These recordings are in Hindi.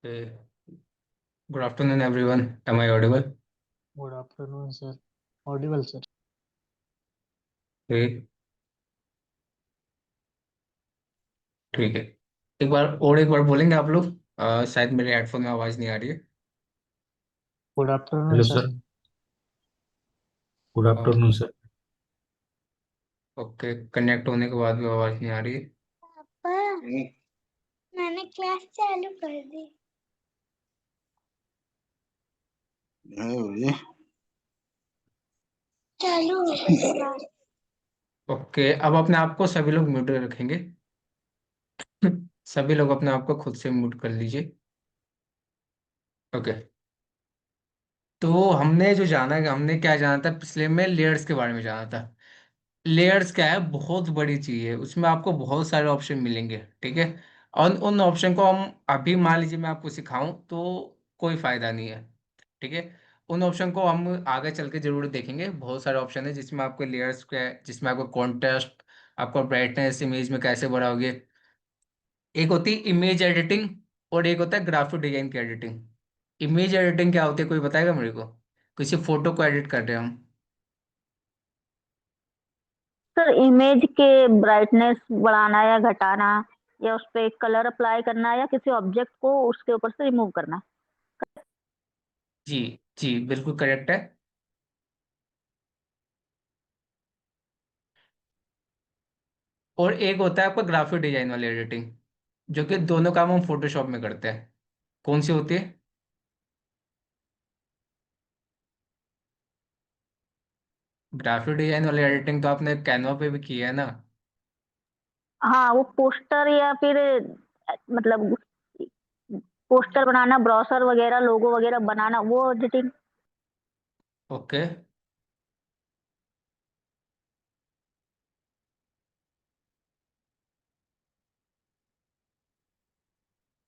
Hey, good afternoon, everyone. Am I audible? Good afternoon, sir. Audible, sir. Hey, ठीक है। एक बार बोलेंगे आप लोग। शायद मेरे हेडफोन में आवाज नहीं आ रही है। Good afternoon, hello sir. Sir. Good uh, afternoon sir. Okay, connect होने के बाद भी आवाज नहीं आ रही है। पापा मैंने क्लास चालू कर दी। चालू हो गई क्लास। ओके, अब अपने आप को सभी लोग म्यूट रखेंगे। सभी लोग अपने आप को खुद से म्यूट कर लीजिए। ओके। तो हमने जो जाना है, हमने क्या जाना था पिछले में, लेयर्स के बारे में जाना था। लेयर्स क्या है, बहुत बड़ी चीज है, उसमें आपको बहुत सारे ऑप्शन मिलेंगे। ठीक है। और उन ऑप्शन को हम अभी मान लीजिए मैं आपको सिखाऊं तो कोई फायदा नहीं है। ठीक है। उन ऑप्शन को हम आगे चल के जरूर देखेंगे। बहुत सारे ऑप्शन है जिसमें आपको लेयर्स का, जिसमें आपको कॉन्ट्रास्ट, आपको ब्राइटनेस इमेज में कैसे बढ़ाओगे। एक होती है इमेज एडिटिंग, और एक होता है ग्राफिक डिजाइन की एडिटिंग। इमेज एडिटिंग क्या होती है, कोई बताएगा मेरे को? किसी फोटो को एडिट कर रहे हैं हम। सर इमेज के ब्राइटनेस बढ़ाना या घटाना, या उस पे कलर अप्लाई करना, या किसी ऑब्जेक्ट को उसके ऊपर से रिमूव करना। जी, जी बिल्कुल करेक्ट है। और एक होता है आपका ग्राफिक डिजाइन वाली एडिटिंग, जो कि दोनों काम हम फोटोशॉप में करते हैं। कौन सी होती है? ग्राफिक डिजाइन वाली एडिटिंग तो आपने कैनवा पे भी की है ना। हाँ, वो पोस्टर या फिर मतलब पोस्टर बनाना, ब्रोशर वगैरह, लोगो वगैरह बनाना, वो एडिटिंग। ओके,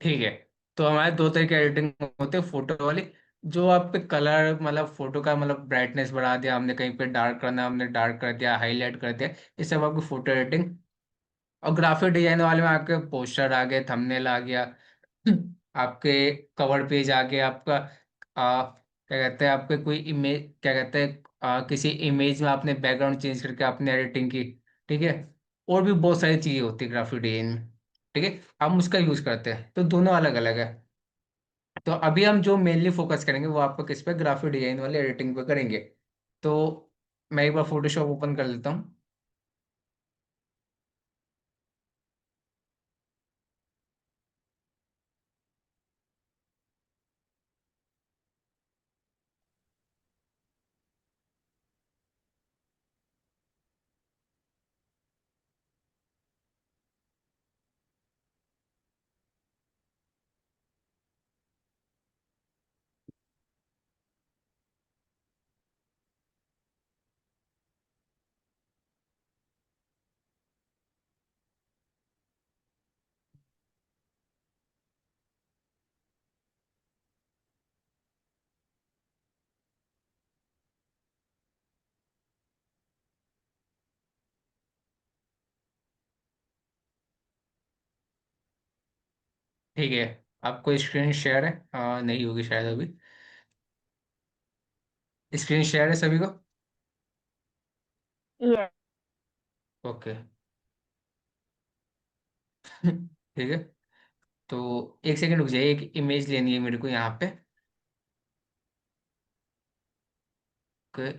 ठीक है। तो हमारे दो तरह की एडिटिंग होते हैं, फोटो वाली, जो आप पे कलर, मतलब फोटो का मतलब ब्राइटनेस बढ़ा दिया हमने, कहीं पे डार्क करना हमने डार्क कर दिया, हाईलाइट कर दिया। ये सब आपकी फोटो एडिटिंग। और ग्राफिक डिजाइन वाले में आपके पोस्टर आ गए, थंबनेल आ गया, आपके कवर पेज आ गया, आपका क्या कहते हैं, आपके कोई इमेज, क्या कहते हैं, किसी इमेज में आपने बैकग्राउंड चेंज करके आपने एडिटिंग की। ठीक है। और भी बहुत सारी चीजें होती है ग्राफिक डिजाइन में। ठीक है। हम उसका यूज करते हैं, तो दोनों अलग अलग है। तो अभी हम जो मेनली फोकस करेंगे वो आपको किस पे, ग्राफिक डिजाइन वाली एडिटिंग पे करेंगे। तो मैं एक बार फोटोशॉप ओपन कर लेता हूँ। ठीक है। आपको स्क्रीन शेयर है? नहीं होगी शायद अभी। स्क्रीन शेयर है सभी को? ये ओके। ठीक है। तो एक सेकंड रुक जाइए, एक इमेज लेनी है मेरे को यहाँ पे। ओके।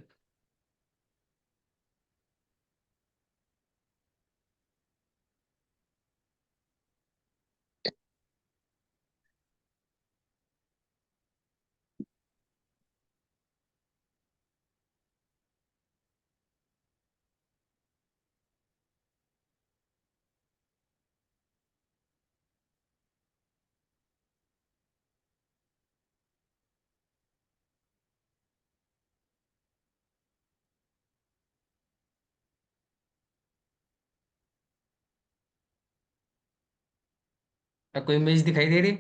कोई इमेज दिखाई दे रही है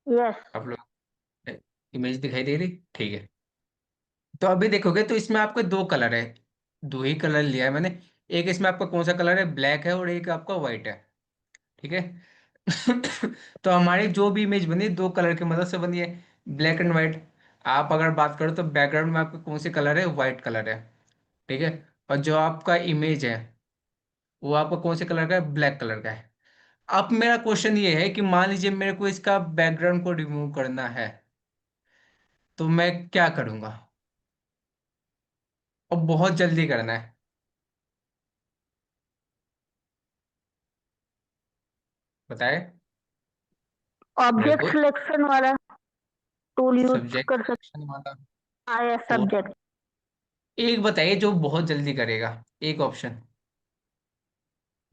यस। आप लोग? इमेज दिखाई दे रही? ठीक है। तो अभी देखोगे तो इसमें आपको दो कलर है, दो ही कलर लिया है मैंने। एक इसमें आपका कौन सा कलर है, ब्लैक है, और एक आपका व्हाइट है। ठीक है। तो हमारी जो भी इमेज बनी दो कलर की मदद से बनी है, ब्लैक एंड व्हाइट। आप अगर बात करो तो बैकग्राउंड में आपका कौन सी कलर है, व्हाइट कलर है, ठीक है। और जो आपका इमेज है वो आपका कौन से कलर का है, ब्लैक कलर का है। अब मेरा क्वेश्चन ये है कि मान लीजिए मेरे को इसका बैकग्राउंड को रिमूव करना है, तो मैं क्या करूंगा, और बहुत जल्दी करना है। बताए मेरे ऑब्जेक्ट को। सिलेक्शन वाला टूल यूज सब्जेक्ट कर सकते सिलेक्शन वाला हैं या तो सब्जेक्ट। एक बताइए जो बहुत जल्दी करेगा, एक ऑप्शन।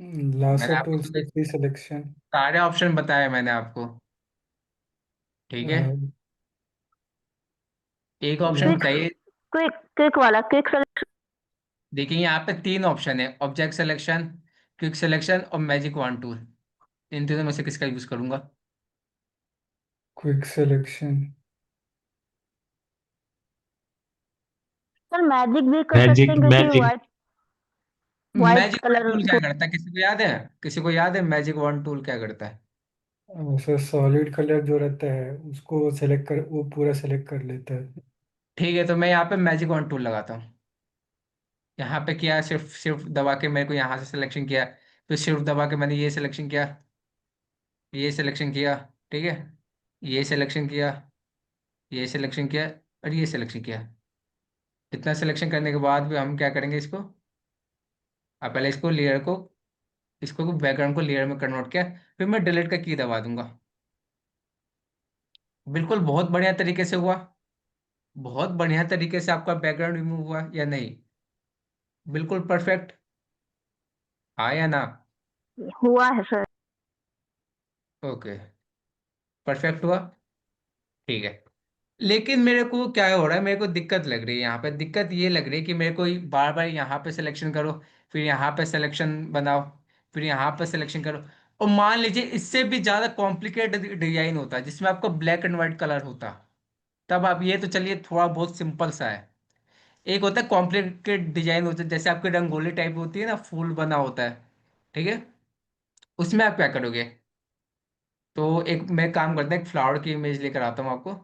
मैंने लासो आपको टूल से फ्री सिलेक्शन। सारे ऑप्शन बताए मैंने आपको, ठीक है। एक ऑप्शन क्विक बताइए। क्विक क्विक वाला क्विक सेलेक्शन। देखिए यहाँ पे तीन ऑप्शन है, ऑब्जेक्ट सिलेक्शन, क्विक सिलेक्शन और मैजिक वॉन्ड टूल। इन तीनों में से किसका यूज करूंगा। Quick selection. सर मैजिक भी कर सकते मैजिक हैं क्योंकि magic white magic wand colour tool क्या को। करता है, किसी को याद है, किसी को याद है मैजिक वॉन्ड टूल क्या करता है। उसे सॉलिड कलर जो रहता है उसको सेलेक्ट कर, वो पूरा सेलेक्ट कर लेता है। ठीक है, तो मैं यहाँ पे मैजिक वॉन्ड टूल लगाता हूँ। यहाँ पे किया, सिर्फ सिर्फ दबा के मेरे को यहाँ से सिलेक्शन किया, फिर सिर्फ दबा के मैंने ये सिलेक्शन किया, ये सिलेक्शन किया, ठीक है, ये सिलेक्शन किया, ये सिलेक्शन किया, और ये सिलेक्शन किया। इतना सिलेक्शन करने के बाद भी हम क्या करेंगे इसको, अब पहले इसको लेयर को, इसको बैकग्राउंड को लेयर में कन्वर्ट किया, फिर मैं डिलीट का की दबा दूंगा। बिल्कुल बहुत बढ़िया तरीके से हुआ। बहुत बढ़िया तरीके से आपका बैकग्राउंड रिमूव हुआ या नहीं, बिल्कुल परफेक्ट। हाँ या ना। हुआ है सर। ओके, परफेक्ट हुआ, ठीक है। लेकिन मेरे को क्या हो रहा है, मेरे को दिक्कत लग रही है यहाँ पे, दिक्कत ये लग रही है कि मेरे को बार बार यहाँ पे सिलेक्शन करो, फिर यहाँ पे सिलेक्शन बनाओ, फिर यहाँ पे सिलेक्शन करो। और मान लीजिए इससे भी ज़्यादा कॉम्प्लिकेटेड डिजाइन होता है जिसमें आपको ब्लैक एंड व्हाइट कलर होता, तब आप, ये तो चलिए थोड़ा बहुत सिंपल सा है। एक होता है कॉम्प्लिकेटेड डिजाइन होता है, जैसे आपकी रंगोली टाइप होती है ना, फूल बना होता है, ठीक है, उसमें आप क्या करोगे। तो एक मैं काम करता हूँ, एक फ्लावर की इमेज लेकर आता हूँ आपको।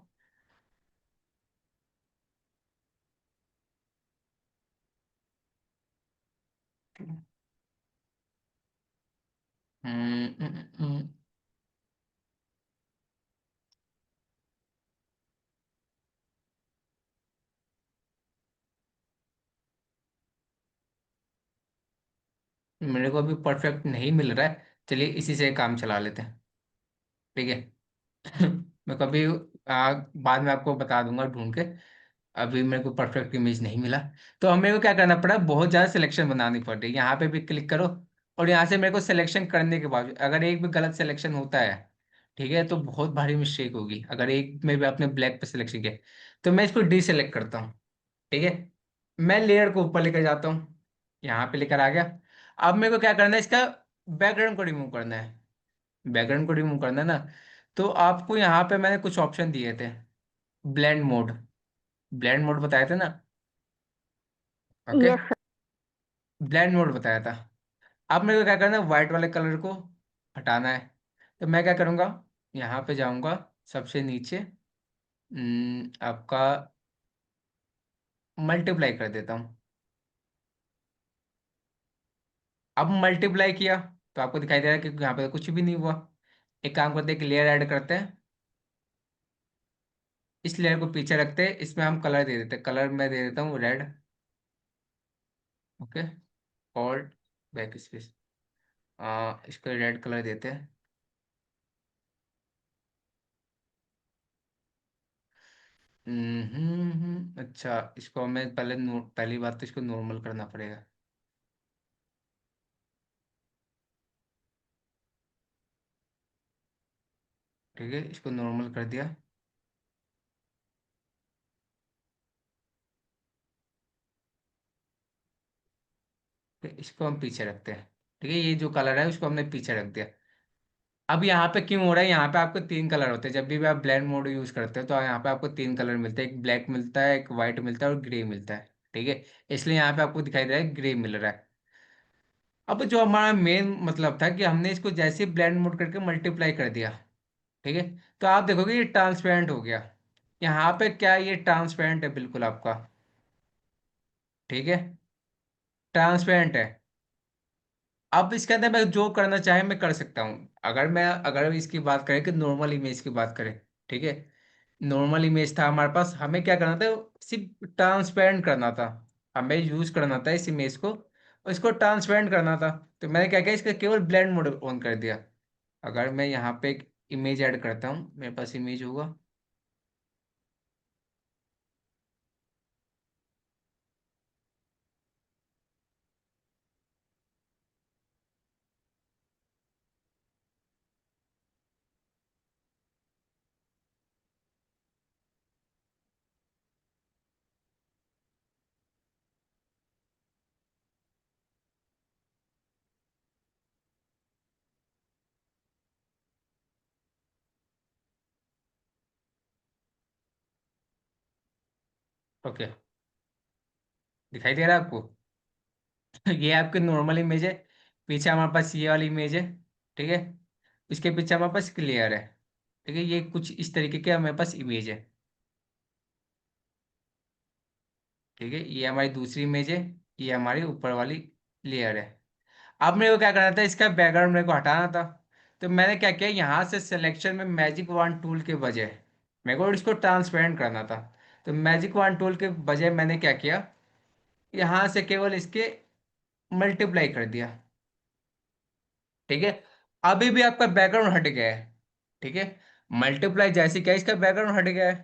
हम्म, हम्म, हम्म, मेरे को अभी परफेक्ट नहीं मिल रहा है, चलिए इसी से काम चला लेते हैं, ठीक है। मैं कभी बाद में आपको बता दूंगा ढूंढ के। अभी मेरे को परफेक्ट इमेज नहीं मिला, तो हमें को क्या करना पड़ा, बहुत ज़्यादा सिलेक्शन बनानी पड़ रही है। यहाँ पे भी क्लिक करो, और यहाँ से मेरे को सिलेक्शन करने के बाद अगर एक भी गलत सिलेक्शन होता है, ठीक है, तो बहुत भारी मिस्टेक होगी। अगर एक में भी आपने ब्लैक पे सिलेक्शन किया, तो मैं इसको डी सेलेक्ट करता हूँ, ठीक है। मैं लेयर को ऊपर लेकर जाता हूँ, यहाँ पे लेकर आ गया। अब मेरे को क्या करना है, इसका बैकग्राउंड को रिमूव करना है। बैकग्राउंड को रिमूव करना है ना, तो आपको यहाँ पे मैंने कुछ ऑप्शन दिए थे। ब्लेंड मोड, ब्लेंड मोड बताए थे ना, okay, yes sir. Blend mode बताया था। अब मेरे को क्या करना है, व्हाइट वाले कलर को हटाना है। तो मैं क्या करूँगा, यहाँ पे जाऊँगा, सबसे नीचे आपका मल्टीप्लाई कर देता हूँ। अब मल्टीप्लाई किया तो आपको दिखाई दे रहा है कि यहाँ पे कुछ भी नहीं हुआ। एक काम करते हैं कि लेयर ऐड करते हैं, इस लेयर को पीछे रखते हैं, इसमें हम कलर दे देते हैं, कलर मैं दे देता हूँ रेड, ओके, और बैक स्पेस, इसको रेड कलर देते हैं। अच्छा, इसको हमें पहले पहली बात तो इसको नॉर्मल करना पड़ेगा। ठीक है, इसको नॉर्मल कर दिया। फिर इसको हम पीछे रखते हैं, ठीक है, ये जो कलर है उसको हमने पीछे रख दिया। अब यहाँ पे क्यों हो रहा है, यहाँ पे आपको तीन कलर होते हैं जब भी आप ब्लेंड मोड यूज करते हो, तो यहाँ पे आपको तीन कलर मिलते हैं, एक ब्लैक मिलता है, एक वाइट मिलता है, और ग्रे मिलता है, ठीक है। इसलिए यहाँ पे आपको दिखाई दे रहा है ग्रे मिल रहा है। अब जो हमारा मेन मतलब था कि हमने इसको जैसे ब्लेंड मोड करके मल्टीप्लाई कर दिया, ठीक है, तो आप देखोगे ये ट्रांसपेरेंट हो गया। यहाँ पे क्या है, ये ट्रांसपेरेंट है बिल्कुल आपका, ठीक है, ट्रांसपेरेंट है। अब इसके अंदर मैं जो करना चाहे मैं कर सकता हूँ। अगर इसकी बात करें कि नॉर्मल इमेज की बात करें, ठीक है, नॉर्मल इमेज था हमारे पास, हमें क्या करना था, सिर्फ ट्रांसपेरेंट करना था। हमें यूज करना था इस इमेज को और इसको ट्रांसपेरेंट करना था। तो मैंने क्या किया, इसका केवल ब्लेंड मोड ऑन कर दिया। अगर मैं यहाँ पे एक इमेज ऐड करता हूँ, मेरे पास इमेज होगा, ओके, दिखाई दे रहा है आपको? ये आपकी नॉर्मल इमेज है, पीछे हमारे पास ये वाली इमेज है, ठीक है, इसके पीछे हमारे पास क्लियर है, ठीक है, ये कुछ इस तरीके के हमारे पास इमेज है, ठीक है, ये हमारी दूसरी इमेज है, ये हमारी ऊपर वाली लेयर है। अब मेरे को क्या करना था, इसका बैकग्राउंड मेरे को हटाना था। तो मैंने क्या किया, यहाँ से सिलेक्शन में मैजिक वन टूल के बजाय मेरे को इसको ट्रांसपेरेंट करना था। तो मैजिक वन टूल के बजाय मैंने क्या किया, यहाँ से केवल इसके मल्टीप्लाई कर दिया, ठीक है। अभी भी आपका बैकग्राउंड हट गया है, ठीक है, मल्टीप्लाई जैसे क्या इसका बैकग्राउंड हट गया है,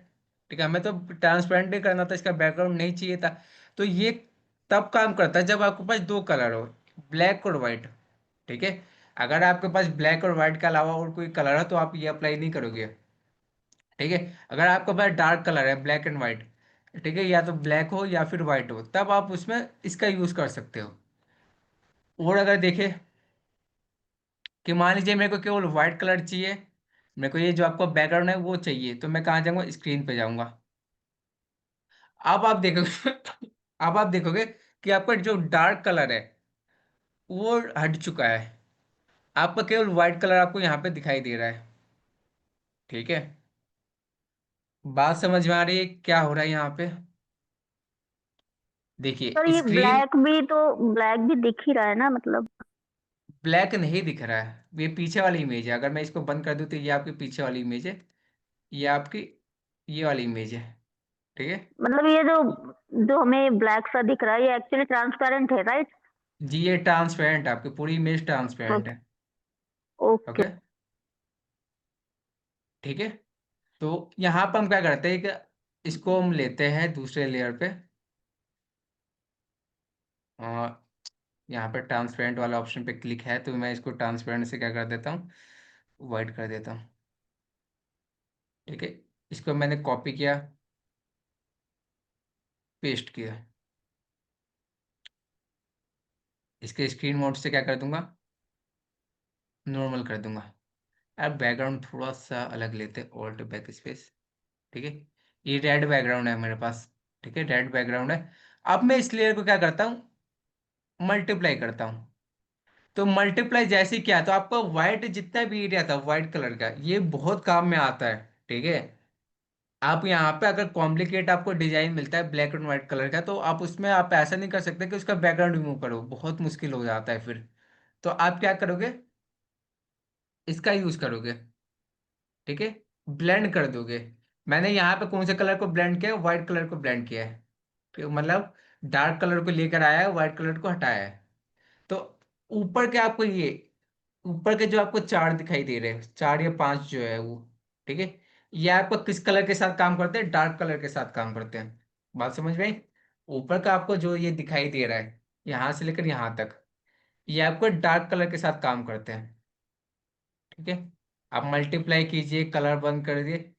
ठीक है, हमें तो ट्रांसपेरेंट ही करना था, इसका बैकग्राउंड नहीं चाहिए था। तो ये तब काम करता है जब आपके पास दो कलर हो, ब्लैक और वाइट, ठीक है। अगर आपके पास ब्लैक और वाइट के अलावा और कोई कलर है तो आप ये अप्लाई नहीं करोगे, ठीक है। अगर आपके पास डार्क कलर है, ब्लैक एंड वाइट, ठीक है, या तो ब्लैक हो या फिर वाइट हो, तब आप उसमें इसका यूज कर सकते हो। और अगर देखें कि मान लीजिए मेरे को केवल व्हाइट कलर चाहिए, मेरे को ये जो आपका बैकग्राउंड है वो चाहिए, तो मैं कहाँ जाऊंगा, स्क्रीन पे जाऊंगा। अब आप देखोगे अब आप देखोगे कि आपका जो डार्क कलर है वो हट चुका है, आपका केवल व्हाइट कलर आपको यहाँ पे दिखाई दे रहा है, ठीक है। बात समझ में आ रही है क्या हो रहा है यहाँ पे? सर देखिए ये स्क्रीन ब्लैक भी दिख ही रहा है ना मतलब। ब्लैक नहीं दिख रहा है, ये पीछे वाली इमेज है। अगर मैं इसको बंद कर दूं तो ये आपकी पीछे वाली इमेज है, ये आपकी ये वाली इमेज है, ठीक है। मतलब ये जो जो हमें ब्लैक सा दिख रहा है ये एक्चुअली ट्रांसपेरेंट है, राइट? जी ये ट्रांसपेरेंट है, आपकी पूरी इमेज ट्रांसपेरेंट है, ओके। ओके, ठीक है। तो यहाँ पर हम क्या करते हैं कि इसको हम लेते हैं दूसरे लेयर पे, और यहाँ पे ट्रांसपेरेंट वाला ऑप्शन पे क्लिक है, तो मैं इसको ट्रांसपेरेंट से क्या कर देता हूँ, वाइट कर देता हूँ, ठीक है। इसको मैंने कॉपी किया, पेस्ट किया, इसके स्क्रीन मोड से क्या कर दूंगा, नॉर्मल कर दूंगा। अब बैकग्राउंड थोड़ा सा अलग लेते हैं, ऑल्ट बैक स्पेस, ठीक है। ये रेड बैकग्राउंड है मेरे पास, ठीक है, रेड बैकग्राउंड है। अब मैं इस लेयर को क्या करता हूँ, मल्टीप्लाई करता हूँ। तो मल्टीप्लाई जैसे क्या, तो आपका व्हाइट जितना भी एरिया था व्हाइट कलर का, ये बहुत काम में आता है, ठीक है। आप यहाँ पे अगर कॉम्प्लिकेट आपको डिजाइन मिलता है ब्लैक एंड व्हाइट कलर का, तो आप उसमें आप ऐसा नहीं कर सकते कि उसका बैकग्राउंड रिमूव करो, बहुत मुश्किल हो जाता है फिर। तो आप क्या करोगे, इसका यूज करोगे, ठीक है, ब्लेंड कर दोगे। मैंने यहाँ पे कौन से कलर को ब्लेंड किया है, व्हाइट कलर को ब्लेंड किया है, मतलब डार्क कलर को लेकर आया है, व्हाइट कलर को हटाया है। तो ऊपर के आपको ये ऊपर के जो आपको चार दिखाई दे रहे हैं, चार या पांच जो है वो, ठीक है, ये आपको किस कलर के साथ काम करते हैं, डार्क कलर के साथ काम करते हैं। बात समझ में आई? ऊपर का आपको जो ये दिखाई दे रहा है यहाँ से लेकर यहाँ तक, ये आपको डार्क कलर के साथ काम करते हैं, ठीक है। आप मल्टीप्लाई कीजिए, कलर बंद कर दिए,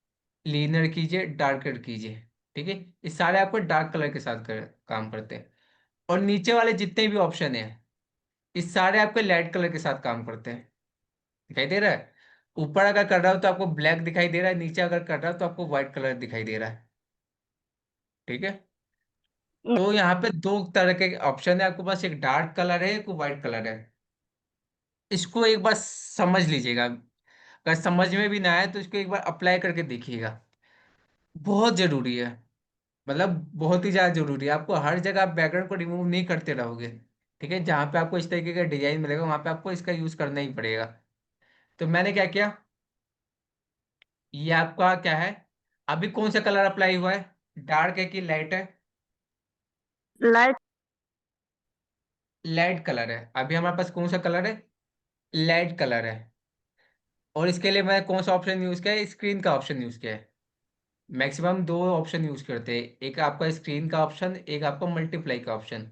लीनर कीजिए, डार्कर कीजिए, ठीक है, ये सारे आपको डार्क कलर के साथ काम करते हैं। और नीचे वाले जितने भी ऑप्शन है, ये सारे आपके लाइट कलर के साथ काम करते हैं, दिखाई दे रहा है? ऊपर अगर कर रहा हो तो आपको ब्लैक दिखाई दे रहा है, नीचे अगर कर रहा हो तो आपको व्हाइट कलर दिखाई दे रहा है, ठीक है। तो यहाँ पे दो तरह के ऑप्शन है आपके पास, एक डार्क कलर है, एक व्हाइट कलर है। इसको एक बार समझ लीजिएगा, अगर समझ में भी ना आए तो इसको एक बार अप्लाई करके देखिएगा। बहुत जरूरी है, मतलब बहुत ही ज्यादा जरूरी है। आपको हर जगह आप बैकग्राउंड को रिमूव नहीं करते रहोगे, ठीक है। जहां पे आपको इस तरीके का डिजाइन मिलेगा वहां पे आपको इसका यूज करना ही पड़ेगा। तो मैंने क्या किया, ये आपका क्या है, अभी कौन सा कलर अप्लाई हुआ है, डार्क है कि लाइट है? लाइट। लाइट कलर है। अभी हमारे पास कौन सा कलर है, लाइट कलर है। और इसके लिए मैं कौन सा ऑप्शन यूज किया है, स्क्रीन का ऑप्शन यूज किया है। मैक्सिमम दो ऑप्शन यूज करते हैं, एक आपका स्क्रीन का ऑप्शन, एक आपका मल्टीप्लाई का ऑप्शन।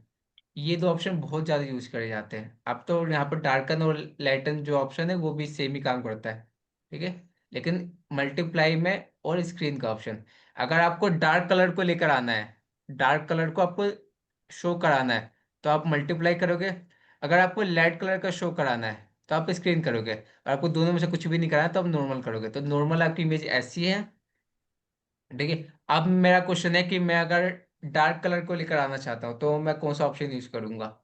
ये दो ऑप्शन बहुत ज़्यादा यूज करे जाते हैं। अब तो यहाँ पर डार्कन और लाइटन जो ऑप्शन है वो भी सेम ही काम करता है, ठीक है। लेकिन मल्टीप्लाई में और स्क्रीन का ऑप्शन, अगर आपको डार्क कलर को लेकर आना है, डार्क कलर को आपको शो कराना है, तो आप मल्टीप्लाई करोगे। अगर आपको लाइट कलर का शो कराना है तो आप स्क्रीन करोगे। और आपको दोनों में से कुछ भी नहीं कराना है तो आप नॉर्मल करोगे। तो नॉर्मल आपकी इमेज ऐसी है, ठीक है। अब मेरा क्वेश्चन है कि मैं अगर डार्क कलर को लेकर आना चाहता हूँ तो मैं कौन सा ऑप्शन यूज करूंगा?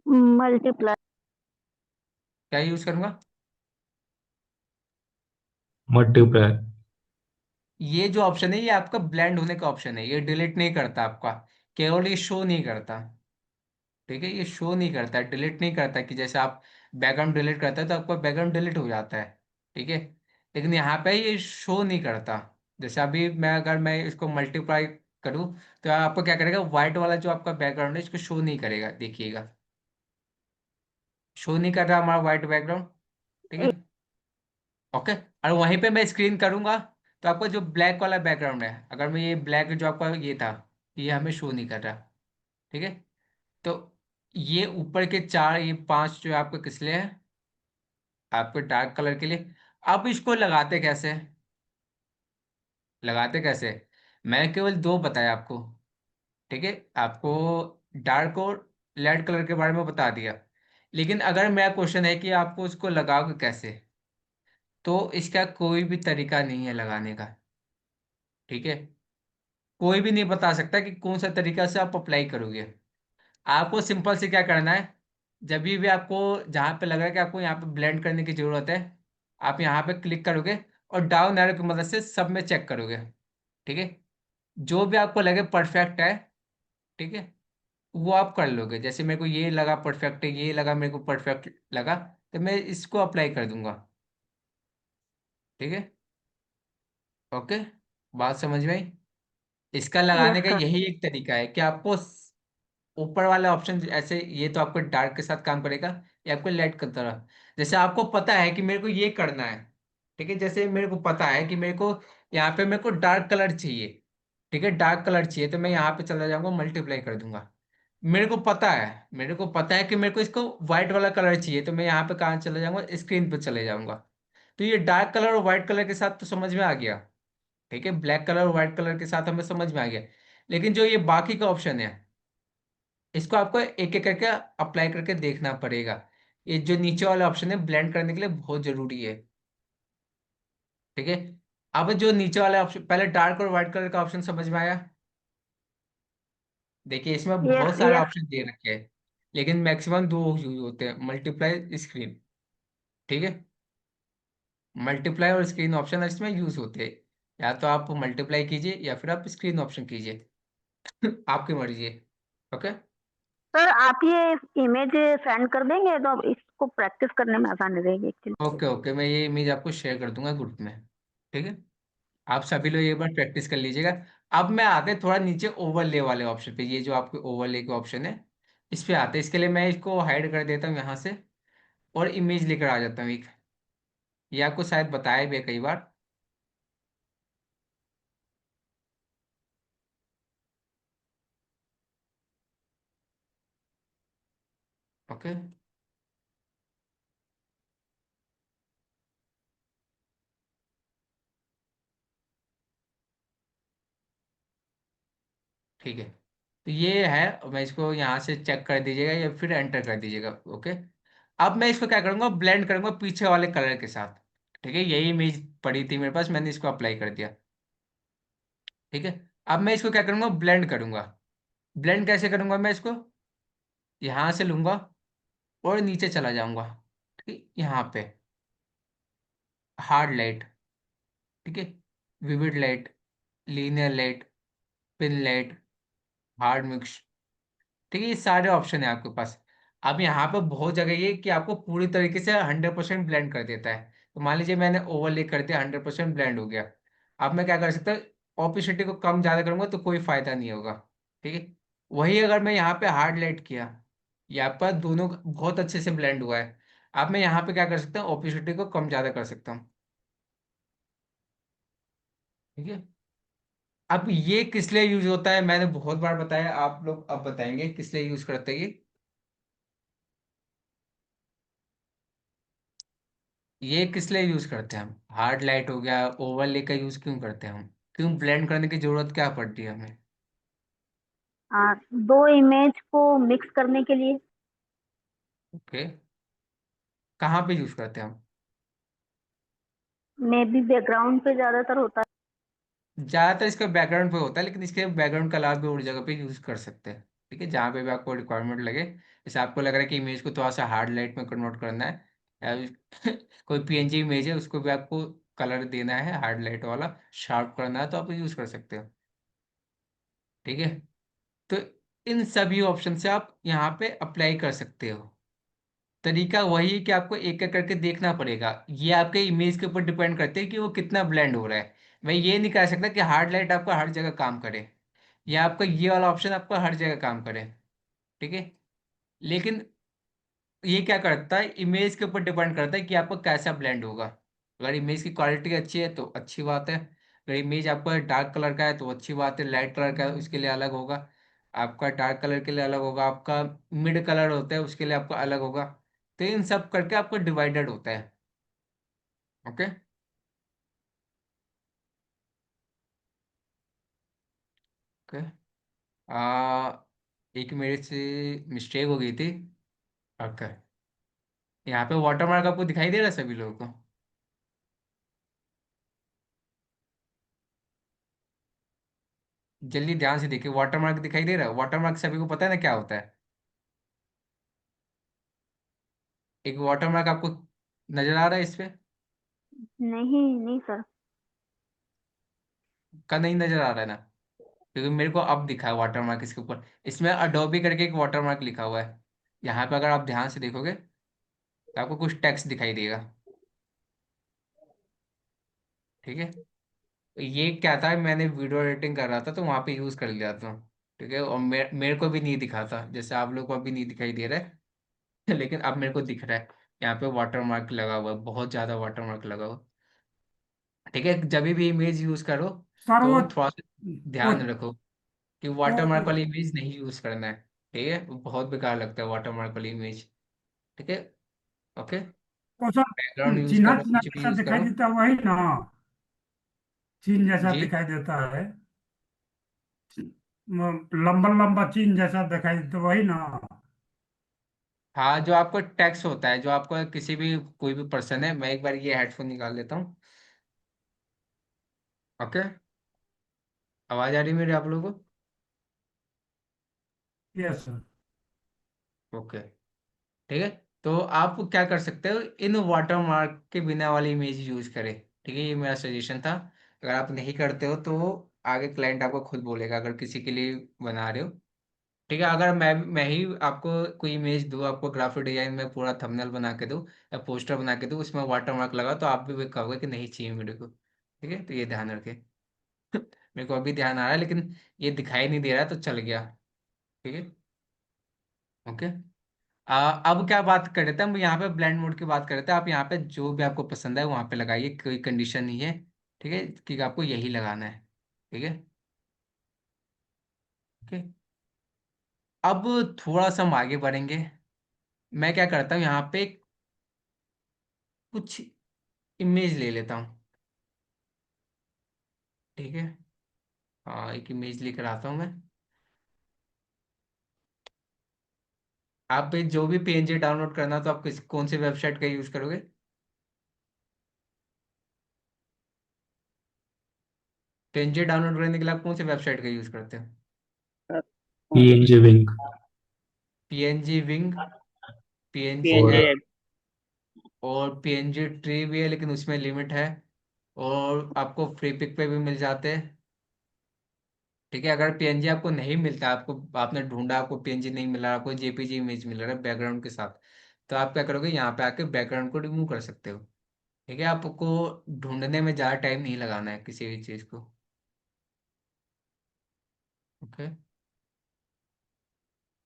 मल्टीप्लाई। क्या यूज करूंगा? मल्टीप्लाई। ये जो ऑप्शन है ये आपका ब्लेंड होने का ऑप्शन है, ये डिलीट नहीं करता आपका, केवल ये शो नहीं करता, ठीक है। ये शो नहीं करता, डिलीट नहीं करता कि जैसे आप बैकग्राउंड डिलीट करते हैं तो आपका बैकग्राउंड डिलीट हो जाता है, ठीक है। लेकिन यहाँ पे ये शो नहीं करता। जैसे अभी मैं अगर मैं इसको मल्टीप्लाई करूँ तो आपको क्या करेगा, व्हाइट वाला जो आपका बैकग्राउंड है इसको शो नहीं करेगा, देखिएगा शो नहीं कर रहा हमारा व्हाइट बैकग्राउंड, ठीक है। ओके। और वहीं पे मैं स्क्रीन करूंगा तो आपका जो ब्लैक वाला बैकग्राउंड है, अगर मैं ये ब्लैक जो आपका ये था, ये हमें शो नहीं कर रहा, ठीक है। तो ये ऊपर के चार, ये पांच जो आपके किस लिए है, आपके डार्क कलर के लिए। अब इसको लगाते कैसे, लगाते कैसे, मैंने केवल दो बताया आपको, ठीक है। आपको डार्क और लाइट कलर के बारे में बता दिया। लेकिन अगर मेरा क्वेश्चन है कि आपको इसको लगाओगे कैसे, तो इसका कोई भी तरीका नहीं है लगाने का, ठीक है। कोई भी नहीं बता सकता कि कौन सा तरीका से आप अप्लाई करोगे। आपको सिंपल से क्या करना है, जब भी आपको जहाँ पे लग रहा है कि आपको यहाँ पे ब्लेंड करने की जरूरत है, आप यहाँ पे क्लिक करोगे और डाउन एरो की मदद से सब में चेक करोगे, ठीक है। जो भी आपको लगे परफेक्ट है, ठीक है, वो आप कर लोगे। जैसे मेरे को ये लगा परफेक्ट है, ये लगा मेरे को परफेक्ट लगा, तो मैं इसको अप्लाई कर दूंगा, ठीक है। ओके, बात समझ में आई? इसका लगाने यस का सर। यही एक तरीका है कि आपको ऊपर वाला ऑप्शन ऐसे, ये तो आपको डार्क के साथ काम करेगा, ये आपको लाइट की तरह। जैसे आपको पता है कि मेरे को ये करना है, ठीक है। जैसे मेरे को पता है कि मेरे को यहाँ पे मेरे को डार्क कलर चाहिए, ठीक है, डार्क कलर चाहिए, तो मैं यहाँ पे चला जाऊंगा, मल्टीप्लाई कर दूंगा। मेरे को पता है कि मेरे को इसको व्हाइट वाला कलर चाहिए, तो मैं यहाँ पे कहाँ चले जाऊंगा, स्क्रीन पे चले जाऊंगा। तो ये डार्क कलर और व्हाइट कलर के साथ तो समझ में आ गया, ठीक है। ब्लैक कलर और व्हाइट कलर के साथ हमें समझ में आ गया। लेकिन जो ये बाकी का ऑप्शन है, इसको आपको एक एक करके अप्लाई करके देखना पड़ेगा। ये जो नीचे वाला ऑप्शन है ब्लेंड करने के लिए बहुत जरूरी है, ठीक है। अब जो नीचे वाला ऑप्शन, पहले डार्क और व्हाइट कलर का ऑप्शन समझ में आया? देखिए इसमें यस बहुत सारे यस। ऑप्शन दे रखे हैं, लेकिन मैक्सिमम दो यूज होते हैं, मल्टीप्लाई स्क्रीन, ठीक है। मल्टीप्लाई और स्क्रीन ऑप्शन इसमें यूज होते हैं। या तो आप मल्टीप्लाई कीजिए या फिर आप स्क्रीन ऑप्शन कीजिए, आपकी मर्जी है। ओके। सर आप ये इमेज सेंड कर देंगे तो अब इसको प्रैक्टिस करने में आसानी रहेगी एक्चुअली। ओके ओके, मैं ये इमेज आपको शेयर कर दूंगा ग्रुप में, ठीक है। आप सभी लोग एक बार प्रैक्टिस कर लीजिएगा। अब मैं आते थोड़ा नीचे ओवरले वाले ऑप्शन पे, ये जो आपके ओवरले के ऑप्शन है इस पे आते, इसके लिए मैं इसको हाइड कर देता हूँ यहाँ से और इमेज लेकर आ जाता हूँ एक। ये आपको शायद बताया भी है कई बार। ओके, ठीक है। तो ये है, मैं इसको यहाँ से चेक कर दीजिएगा या फिर एंटर कर दीजिएगा। ओके। अब मैं इसको क्या करूँगा, ब्लेंड करूँगा पीछे वाले कलर के साथ, ठीक है। यही इमेज पड़ी थी मेरे पास, मैंने इसको अप्लाई कर दिया, ठीक है। अब मैं इसको क्या करूंगा, ब्लेंड करूंगा। ब्लेंड कैसे करूंगा मैं इसको, यहाँ से लूंगा और नीचे चला जाऊंगा, ठीक है, यहाँ पे हार्ड लाइट, ठीक है, vivid light, linear light, pin light, hard mix, ठीक है, ये सारे ऑप्शन है आपके पास। अब यहाँ पे बहुत जगह ये कि आपको पूरी तरीके से 100% ब्लेंड कर देता है। तो मान लीजिए मैंने ओवरले कर दिया, 100% ब्लेंड हो गया। अब मैं क्या कर सकता हूँ, ऑपेसिटी को कम ज़्यादा करूंगा तो कोई फायदा नहीं होगा, ठीक है। वही अगर मैं यहाँ पे हार्ड लाइट किया, यहाँ पर दोनों बहुत अच्छे से ब्लेंड हुआ है। अब मैं यहाँ पे क्या कर सकता हूँ, ऑपेसिटी को कम ज़्यादा कर सकता हूँ, ठीक है। अब ये किस लिए यूज होता है, मैंने बहुत बार बताया, आप लोग अब बताएंगे किस लिए यूज करते हैं ये किस लिए यूज करते हैं हम, हार्ड लाइट हो गया, ओवरले का यूज क्यों करते हैं हम, क्यों ब्लेंड करने की जरूरत क्या पड़ती है हमें। दो इमेज को मिक्स करने के लिए। ओके, कहाँ पे यूज करते हैं हम। मे बी बैकग्राउंड पे ज्यादातर होता ज्यादातर इसका बैकग्राउंड पे होता है, लेकिन इसके बैकग्राउंड कलर भी और जगह पे यूज कर सकते हैं, ठीक है, जहाँ पे भी आपको रिक्वायरमेंट लगे। जैसे आपको लग रहा है कि इमेज को थोड़ा सा हार्ड लाइट में कन्वर्ट करना है, या कोई पीएनजी इमेज है उसको भी आपको कलर देना है हार्ड लाइट वाला, शार्प करना है, तो आप यूज कर सकते हो, ठीक है। तो इन सभी ऑप्शन से आप यहाँ पे अप्लाई कर सकते हो। तरीका वही है कि आपको एक एक करके देखना पड़ेगा, ये आपके इमेज के ऊपर डिपेंड करते हैं कि वो कितना ब्लेंड हो रहा है। मैं ये नहीं कह सकता कि हार्ड लाइट आपका हर जगह काम करे, या आपका ये वाला ऑप्शन आपका हर जगह काम करे, ठीक है। लेकिन ये क्या करता है, इमेज के ऊपर डिपेंड करता है कि आपका कैसा ब्लेंड होगा। अगर इमेज की क्वालिटी अच्छी है तो अच्छी बात है, अगर इमेज आपका डार्क कलर का है तो अच्छी बात है, लाइट कलर का है उसके लिए अलग होगा, आपका डार्क कलर के लिए अलग होगा, आपका मिड कलर होता है उसके लिए आपका अलग होगा। तो इन सब करके आपका डिवाइडेड होता है, ओके। ओके, आ एक मेरे से मिस्टेक हो गई थी। ओके, यहाँ पे वाटरमार्क आपको दिखाई दे रहा है सभी लोगों को। जल्दी ध्यान से देखिए, वाटरमार्क दिखाई दे रहा है, वाटरमार्क सभी को पता है ना क्या होता है। एक वाटरमार्क आपको नजर आ रहा है इस पे, नहीं, नहीं सर। का नहीं नजर आ रहा है ना, क्योंकि मेरे को अब दिखा है वाटरमार्क इसके ऊपर। इसमें अडोबी करके एक वाटरमार्क लिखा हुआ है, यहाँ पे अगर आप ध्यान से देखोगे तो आपको कुछ टेक्स्ट दिखाई देगा, ठीक है। तो ये क्या था, मैंने वीडियो एडिटिंग कर रहा था तो वहां पे यूज कर लिया था, ठीक है। और मेरे को भी नहीं दिखा था, जैसे आप लोग को अभी नहीं दिखाई दे रहा है लेकिन अब मेरे को दिख रहा है, यहाँ पे वाटरमार्क लगा हुआ है, बहुत ज्यादा वाटरमार्क लगा हुआ है, ठीक है। जब भी इमेज यूज करो सर तो वो थोड़ा सा वो ध्यान रखो कि वो वाटरमार्क वाली इमेज नहीं यूज करना है, ठीक है, वो बहुत बेकार लगता है वाटरमार्क वाली इमेज, ठीक है। ओके, वो सर बैकग्राउंड यूज चिन्हा करो, चिन्हा कुछ भी जैसा यूज दिखाई करो। देता है वही ना, चिन्ह जैसा जी, दिखाई देता है, लंबा लंबा चिन्ह जैसा दिखाई देता है वही ना। हाँ, जो आपको टेक्स्ट होता है, जो आपको किसी भी कोई भी पर्सन है, मैं एक बार ये हेडफोन निकाल लेता हूँ, ओके। आवाज आ रही है मेरी आप लोगों को, यस सर। ओके, ठीक है। तो आप क्या कर सकते हो, इन वाटरमार्क के बिना वाली इमेज यूज करें, ठीक है, ये मेरा सजेशन था। अगर आप नहीं करते हो तो आगे क्लाइंट आपको खुद बोलेगा, अगर किसी के लिए बना रहे हो, ठीक है। अगर मैं ही आपको कोई इमेज दूँ, आपको ग्राफिक डिजाइन में पूरा थंबनेल बना के दूँ या पोस्टर बना के दूँ, उसमें वाटरमार्क लगा, तो आप भी वो कहोगे कि नहीं चाहिए मेरे को, ठीक है। तो ये ध्यान रखें मेरे को अभी ध्यान आ रहा है, लेकिन ये दिखाई नहीं दे रहा है तो चल गया, ठीक है, ओके। अब क्या बात कर रहे थे हम, यहाँ पे ब्लेंड मोड की बात कर रहे थे। आप यहाँ पे जो भी आपको पसंद है वहाँ पे लगाइए, कोई कंडीशन नहीं है, ठीक है, कि आपको यही लगाना है, ठीक है, ओके। अब थोड़ा सा हम आगे बढ़ेंगे। मैं क्या करता हूँ, यहाँ पे कुछ इमेज ले लेता हूँ, ठीक है। हाँ, एक इमेज लेकर आता हूँ मैं। आप पे जो भी पीएनजी डाउनलोड करना तो आप किस कौन सी वेबसाइट का यूज़ करोगे। पीएनजी डाउनलोड करने के लिए आप कौन सी वेबसाइट का यूज करते हो? PNG wing PNG wing, PNG और एक्ट, और पीएनजी ट्री भी है लेकिन उसमें लिमिट है, और आपको फ्री पिक पे भी मिल जाते हैं। ठीक है, अगर पीएनजी आपको नहीं मिलता, आपको आपने ढूंढा, आपको पीएनजी नहीं मिला, आपको जेपीजी इमेज मिल रहा है बैकग्राउंड के साथ, तो आप क्या करोगे, यहाँ पे आके बैकग्राउंड को रिमूव कर सकते हो। ठीक है, आपको ढूंढने में ज़्यादा टाइम नहीं लगाना है किसी भी चीज़ को। ओके,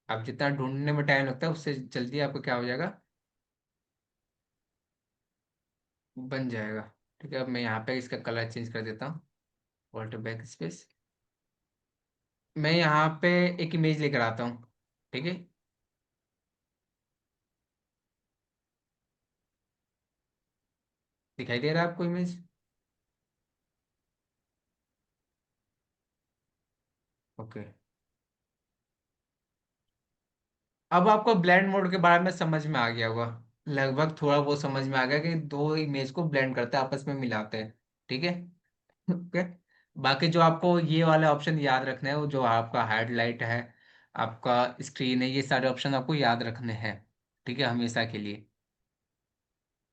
आप जितना ढूंढने में टाइम लगता है उससे जल्दी आपको क्या हो जाएगा, बन जाएगा। ठीक है, अब मैं यहाँ पे इसका कलर चेंज कर देता हूँ, ऑल्ट बैक स्पेस। मैं यहाँ पे एक इमेज लेकर आता हूँ। ठीक है, दिखाई दे रहा है आपको इमेज? ओके, अब आपको ब्लेंड मोड के बारे में समझ में आ गया होगा, लगभग थोड़ा वो समझ में आ गया कि दो इमेज को ब्लेंड करते हैं, आपस में मिलाते हैं। ठीक है। ओके, बाकी जो आपको ये वाले ऑप्शन याद रखने हैं, वो जो आपका हाइलाइट है, आपका स्क्रीन है, ये सारे ऑप्शन आपको याद रखने हैं। ठीक है, हमेशा के लिए।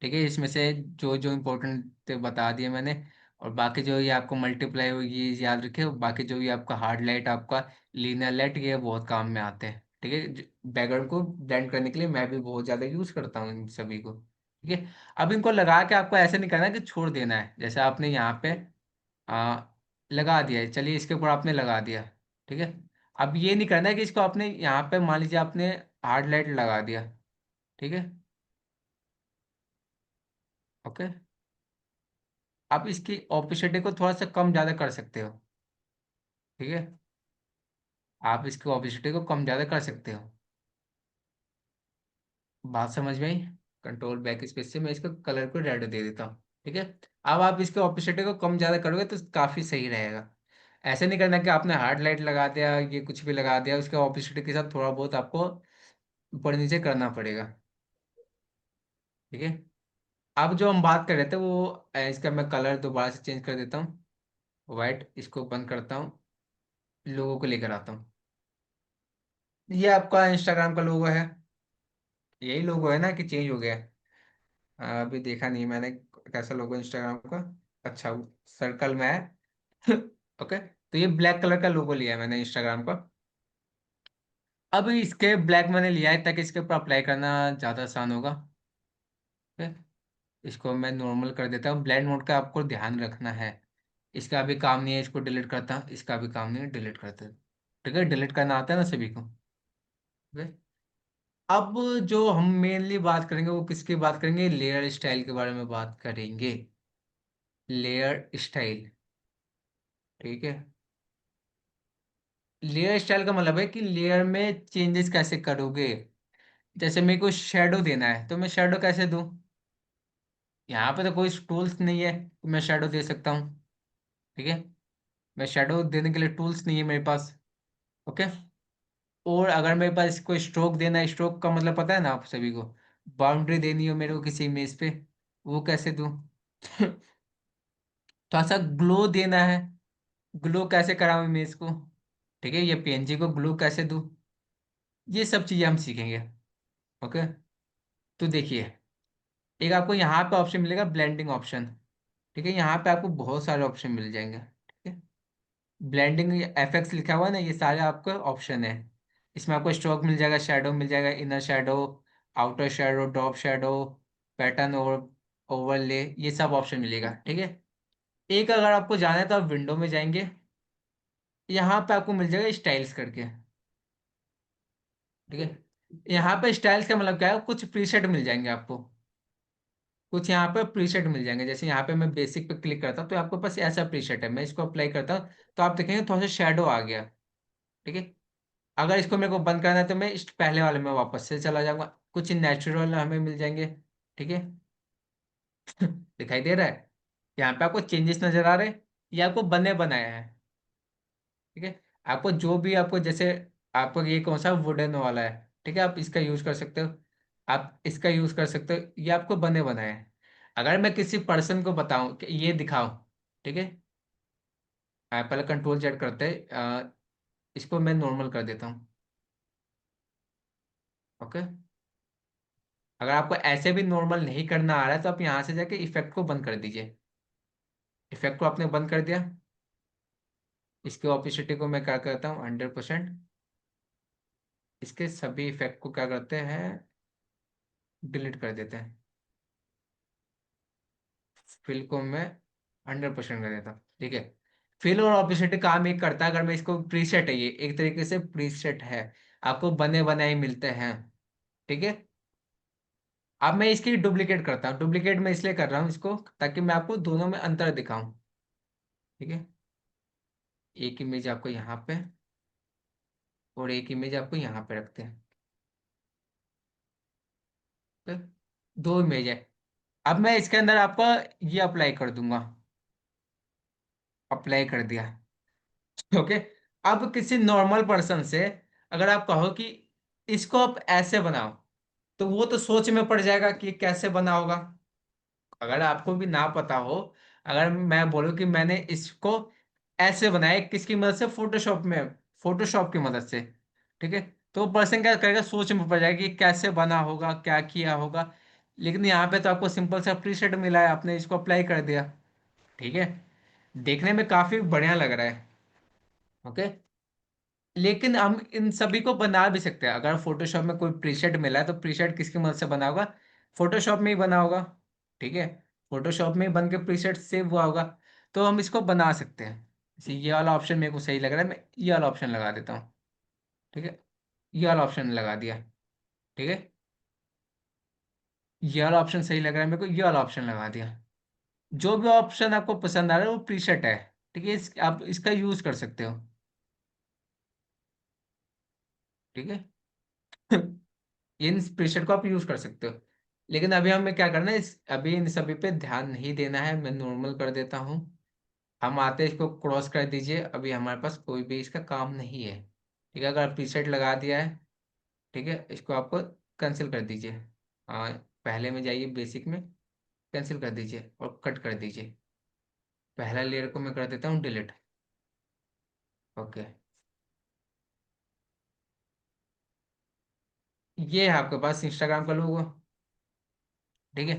ठीक है, इसमें से जो जो इम्पोर्टेंट थे बता दिए मैंने, और बाकी जो ये आपको मल्टीप्लाई हो ये याद रखे, और बाकी जो ये आपका हार्ड लाइट, आपका लीनियर लाइट, ये बहुत काम में आते हैं। ठीक है, बैकग्राउंड को ब्लेंड करने के लिए मैं भी बहुत ज़्यादा यूज़ करता हूँ इन सभी को। ठीक है, अब इनको लगा के आपको ऐसे नहीं करना है कि छोड़ देना है, जैसे आपने यहाँ पे आ, लगा दिया है, चलिए इसके ऊपर आपने लगा दिया। ठीक है, अब ये नहीं करना है कि इसको आपने यहाँ पे मान लीजिए आपने हार्ड लाइट लगा दिया। ठीक है, ओके, आप इसकी ऑपेसिटी को थोड़ा सा कम ज़्यादा कर सकते हो। ठीक है, आप इसकी ऑपेसिटी को कम ज़्यादा कर सकते हो। बात समझ में आई? कंट्रोल बैक स्पेस से मैं इसका कलर को रेड दे देता हूँ। ठीक है, अब आप इसके ऑपेसिटी को कम ज़्यादा करोगे तो काफ़ी सही रहेगा। ऐसे नहीं करना कि आपने हार्ड लाइट लगा दिया, ये कुछ भी लगा दिया, उसके ऑपेसिटी के साथ थोड़ा बहुत आपको ऊपर नीचे करना पड़ेगा। ठीक है, अब जो हम बात कर रहे थे वो इसका मैं कलर दोबारा से चेंज कर देता हूँ, वाइट, इसको बंद करता हूँ, लोगों को लेकर आता हूँ। ये आपका इंस्टाग्राम का लोगो है, यही लोगो है ना कि चेंज हो गया है? अभी देखा नहीं मैंने कैसा लोगो इंस्टाग्राम का। अच्छा, सर्कल में है। ओके, तो ये ब्लैक कलर का लोगो लिया है मैंने इंस्टाग्राम का। अब इसके ब्लैक मैंने लिया है ताकि इसके ऊपर अप्लाई करना ज़्यादा आसान होगा। ओके, इसको मैं नॉर्मल कर देता हूँ, ब्लेंड मोड का आपको ध्यान रखना है। इसका भी काम नहीं है, इसको डिलीट करता हूँ, इसका भी काम नहीं है, डिलीट करते हैं। ठीक है, डिलीट करना आता है ना सभी को? ओके, अब जो हम मेनली बात करेंगे वो किसकी बात करेंगे, लेयर स्टाइल के बारे में बात करेंगे। Layer style. ठीक है, लेयर स्टाइल का मतलब है कि लेयर में चेंजेस कैसे करोगे। जैसे मेरे को शेडो देना है तो मैं शेडो कैसे दूं? यहाँ पे तो कोई टूल्स नहीं है कि मैं शेडो दे सकता हूँ। ठीक है, मैं शेडो देने के लिए टूल्स नहीं है मेरे पास। ओके, और अगर मेरे पास कोई स्ट्रोक देना है, स्ट्रोक का मतलब पता है ना आप सभी को, बाउंड्री देनी हो मेरे को किसी इमेज पे, वो कैसे दूं? थोड़ा सा ग्लो देना है, ग्लो कैसे कराऊं इमेज को? ठीक है, ये पीएनजी को ग्लो कैसे दूं, ये सब चीजें हम सीखेंगे। ओके, तो देखिए, एक आपको यहाँ पे ऑप्शन मिलेगा ब्लेंडिंग ऑप्शन। ठीक है, यहाँ पे आपको बहुत सारे ऑप्शन मिल जाएंगे। ठीक है, ब्लेंडिंग एफएक्स लिखा हुआ है ना, ये सारे आपके ऑप्शन है। इसमें आपको स्ट्रोक मिल जाएगा, शेडो मिल जाएगा, inner shadow, outer shadow, drop shadow, pattern over, overlay, ये सब ऑप्शन मिलेगा। ठीक है, एक अगर आपको जाना है तो आप विंडो में जाएंगे, यहाँ पे आपको मिल जाएगा स्टाइल्स करके। ठीक है, यहाँ पे स्टाइल्स का मतलब क्या है, कुछ प्रीसेट मिल जाएंगे आपको, कुछ यहाँ पे प्रीसेट मिल जाएंगे। जैसे यहाँ पे मैं बेसिक पे क्लिक करता हूँ तो आपके पास ऐसा प्रीसेट है, मैं इसको अप्लाई करता हूँ तो आप देखेंगे थोड़ा सा शेडो आ गया। ठीक है, अगर इसको मेरे को बंद करना है तो मैं इस पहले वाले में वापस से चला जाऊंगा, कुछ नेचुरल हमें मिल जाएंगे। ठीक है, दिखाई दे रहा है? यहाँ पे आपको चेंजेस नजर आ रहे हैं, ये आपको बने बनाया है। ठीक है, आपको जो भी आपको जैसे, आपको ये कौन सा वुडन वाला है, ठीक है, आप इसका यूज कर सकते हो, आप इसका यूज कर सकते हो, ये आपको बने बनाए हैं। अगर मैं किसी पर्सन को बताऊं कि ये दिखाओ, ठीक है, पहले कंट्रोल जेड करते हैं। इसको मैं नॉर्मल कर देता हूँ। ओके। अगर आपको ऐसे भी नॉर्मल नहीं करना आ रहा है तो आप यहाँ से जाके इफेक्ट को बंद कर दीजिए। इफेक्ट को आपने बंद कर दिया। इसके ऑपेसिटी को मैं क्या करता हूँ 100%। इसके सभी इफेक्ट को क्या करते हैं, डिलीट कर देते हैं। फिल को मैं 100% कर देता हूँ। ठीक है। फिल और ऑपेसिटी काम एक करता है। अगर मैं इसको प्रीसेट है, ये एक तरीके से प्रीसेट है, आपको बने बनाए मिलते हैं। ठीक है। अब मैं इसकी डुप्लीकेट करता हूँ। डुप्लीकेट मैं इसलिए कर रहा हूँ इसको, ताकि मैं आपको दोनों में अंतर दिखाऊं। ठीक है। एक इमेज आपको यहाँ पे और एक इमेज आपको यहाँ पे रखते हैं। तो दो इमेज है। अब मैं इसके अंदर आपका ये अप्लाई कर दूंगा। अप्लाई कर दिया। ओके। अब किसी नॉर्मल पर्सन से अगर आप कहो कि इसको आप ऐसे बनाओ, तो वो तो सोच में पड़ जाएगा कि ये कैसे बना होगा। अगर आपको भी ना पता हो, अगर मैं बोलूं कि मैंने इसको ऐसे बनाया किसकी मदद से, फोटोशॉप में, फोटोशॉप की मदद से, ठीक है, तो पर्सन क्या करेगा, सोच में पड़ जाएगा कि कैसे बना होगा, क्या किया होगा। लेकिन यहाँ पे तो आपको सिंपल सा प्रीसेट मिला है, आपने इसको अप्लाई कर दिया। ठीक है। देखने में काफी बढ़िया लग रहा है। ओके। लेकिन हम इन सभी को बना भी सकते हैं। अगर फोटोशॉप में कोई प्रीसेट मिला है तो प्रीसेट किसकी मदद से बना होगा, फोटोशॉप में ही बना होगा। ठीक है। फोटोशॉप में ही बन के प्रीसेट सेव हुआ होगा। तो हम इसको बना सकते हैं। जैसे ये वाला ऑप्शन मेरे को सही लग रहा है, मैं ये वाला ऑप्शन लगा देता हूँ। ठीक है। ये वाला ऑप्शन लगा दिया। ठीक है। ये वाला ऑप्शन सही लग रहा है मेरे को, ये वाला ऑप्शन लगा दिया। जो भी ऑप्शन आपको पसंद आ रहा है वो प्रीसेट है। ठीक है। आप इसका यूज कर सकते हो। ठीक है। इन प्रीसेट को आप यूज कर सकते हो। लेकिन अभी हमें क्या करना है, इस अभी इन सभी पे ध्यान नहीं देना है। मैं नॉर्मल कर देता हूँ। हम आते हैं, इसको क्रॉस कर दीजिए। अभी हमारे पास कोई भी इसका काम नहीं है। ठीक है। अगर प्रीसेट लगा दिया है, ठीक है, इसको आपको कैंसिल कर दीजिए। हाँ, पहले में जाइए, बेसिक में कैंसिल कर दीजिए और कट कर दीजिए। पहला लेयर को मैं कर देता हूँ डिलीट। ओके। ये है आपके पास इंस्टाग्राम का लोगो। ठीक है।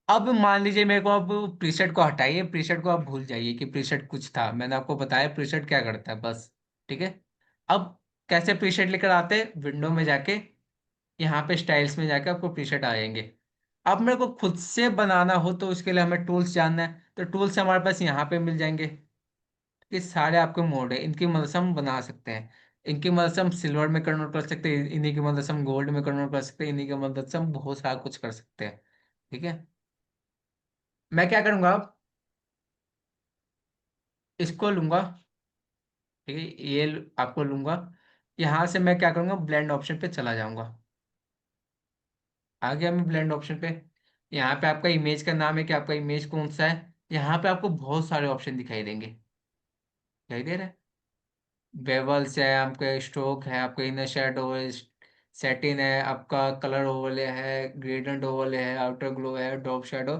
अब मान लीजिए मेरे को, अब प्रीसेट को हटाइए, प्रीसेट को आप भूल जाइए कि प्रीसेट कुछ था। मैंने आपको बताया प्रीसेट क्या करता है बस। ठीक है। अब कैसे प्रीसेट लेकर आते हैं, विंडो में जाके यहाँ पे स्टाइल्स में जाके आपको प्रीसेट आ जाएंगे। अब मेरे को खुद से बनाना हो तो उसके लिए हमें टूल्स जानना है, तो टूल्स हमारे पास यहाँ पे मिल जाएंगे। ये सारे आपके मोड है, इनकी मदद से हम बना सकते हैं। इनकी मदद से हम सिल्वर में कन्वर्ट कर सकते हैं, इन्हीं की मदद से हम गोल्ड में कन्वर्ट कर सकते हैं, इन्हीं की मदद से हम बहुत सारा कुछ कर सकते हैं। ठीक है। मैं क्या करूंगा, अब इसको लूंगा। ठीक है। ये आपको लूंगा। यहाँ से मैं क्या करूंगा, ब्लेंड ऑप्शन पे चला जाऊंगा। आ गया मैं ब्लेंड ऑप्शन पे। यहाँ पे आपका इमेज का नाम है कि आपका इमेज कौन सा है। यहाँ पे आपको बहुत सारे ऑप्शन दिखाई देंगे। दिखाई दे रहा है। बेवल्स है, आपका स्ट्रोक है, आपका इनर शेडो है, सेटिन है, आपका कलर ओवरले है, ग्रेडियंट ओवरले है, आउटर ग्लो है, ड्रॉप शेडो,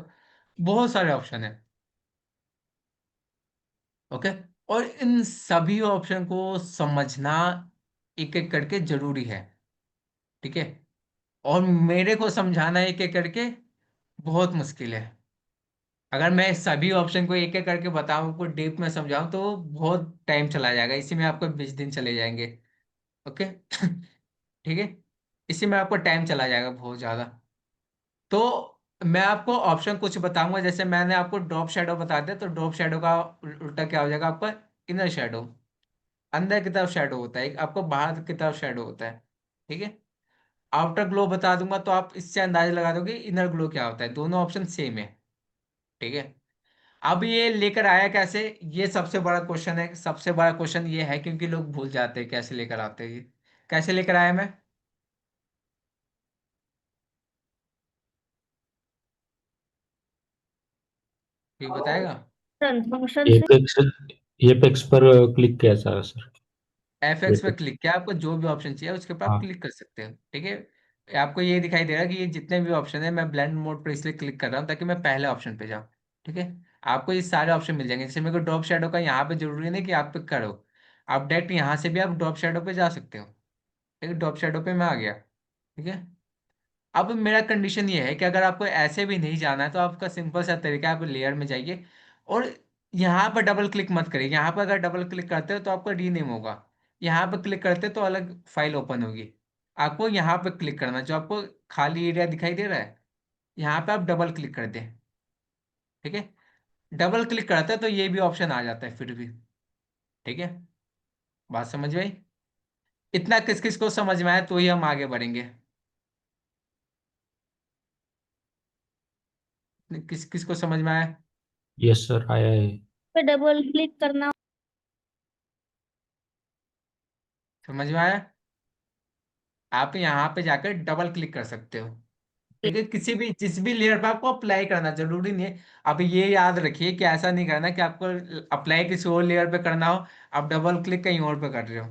बहुत सारे ऑप्शन है। ओके। और इन सभी ऑप्शन को समझना एक एक करके जरूरी है। ठीक है। और मेरे को समझाना एक एक करके बहुत मुश्किल है। अगर मैं सभी ऑप्शन को एक एक करके बताऊं, को डीप में समझाऊं, तो बहुत टाइम चला जाएगा। इसी में आपको 20 दिन चले जाएंगे। ओके। ठीक है। इसी में आपको टाइम चला जाएगा बहुत ज़्यादा। तो मैं आपको ऑप्शन कुछ बताऊंगा। जैसे मैंने आपको ड्रॉप शेडो बता दिया, तो ड्रॉप शेडो का उल्टा क्या हो जाएगा आपका, इनर शेडो। अंदर की तरफ शेडो होता है, एक आपको बाहर की तरफ शेडो होता है। ठीक है। आउटर ग्लो बता दूंगा तो आप इससे अंदाजा लगा दोगे इनर ग्लो क्या होता है। दोनों ऑप्शन सेम है। ठीक है। अब ये लेकर आया कैसे, ये सबसे बड़ा क्वेश्चन है। सबसे बड़ा क्वेश्चन ये है क्योंकि लोग भूल जाते हैं कैसे लेकर आते हैं ये। कैसे लेकर आया मैं, ये बताएगा। फंक्शन से। एपेक्स एपेक्स पर क्लिक कैसा है सर? एफ एक्स पे एपेक्स। क्लिक किया, आपको जो भी ऑप्शन चाहिए उसके ऊपर आप हाँ। क्लिक कर सकते हैं। ठीक है। आपको ये दिखाई दे रहा है कि ये जितने भी ऑप्शन है, मैं ब्लेंड मोड पर इसलिए क्लिक कर रहा हूँ ताकि मैं पहले ऑप्शन पे जाऊँ। ठीक है। आपको ये सारे ऑप्शन मिल जाएंगे। जैसे मेरे को ड्रॉप शैडो का यहाँ पे जरूरी नहीं कि आप पिक करो, आप डायरेक्ट यहाँ से भी आप ड्रॉप शैडो पे जा सकते हो। ठीक है, ड्रॉप शैडो पे मैं आ गया। ठीक है, अब मेरा कंडीशन ये है कि अगर आपको ऐसे भी नहीं जाना है तो आपका सिंपल सा तरीका है, आप लेयर में जाइए और यहाँ पर डबल क्लिक मत करिए। यहाँ पर अगर डबल क्लिक करते हो तो आपका रीनेम होगा, यहाँ पर क्लिक करते हो तो अलग फाइल ओपन होगी। आपको यहाँ पर क्लिक करना, जो आपको खाली एरिया दिखाई दे रहा है यहाँ पे आप डबल क्लिक कर दें। ठीक है, डबल क्लिक करते हैं तो ये भी ऑप्शन आ जाता है फिर भी। ठीक है, बात समझ में आई? इतना किस किस को समझ में आया तो ही हम आगे बढ़ेंगे। किस किस को समझ में आया? यस सर, आया है। पे डबल क्लिक करना। समझ में आया? आप यहाँ पे जाकर डबल क्लिक कर सकते हो। ठीक है, किसी भी जिस भी लेयर पे आपको अप्लाई करना जरूरी नहीं है। अब ये याद रखिए कि ऐसा नहीं करना कि आपको अप्लाई किसी और लेयर पे करना हो, आप डबल क्लिक कहीं और पे कर रहे हो।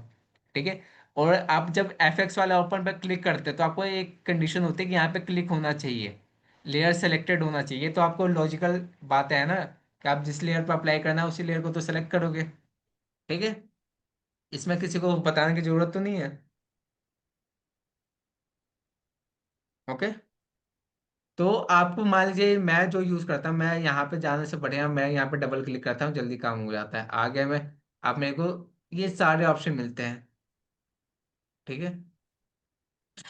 ठीक है, और आप जब एफ वाले ओपन पे क्लिक करते हो तो आपको एक कंडीशन होती है कि यहाँ पे क्लिक होना चाहिए, लेयर सेलेक्टेड होना चाहिए। तो आपको लॉजिकल बात है ना कि आप जिस लेयर पे अप्लाई करना है उसी लेयर को तो सेलेक्ट करोगे। ठीक है, इसमें किसी को बताने की जरूरत तो नहीं है। ओके, तो आपको मान लीजिए मैं जो यूज करता हूँ, मैं यहाँ पे जाने से बढ़िया मैं यहाँ पे डबल क्लिक करता हूँ, जल्दी काम हो जाता है। आगे में आप मेरे को ये सारे ऑप्शन मिलते हैं। ठीक है,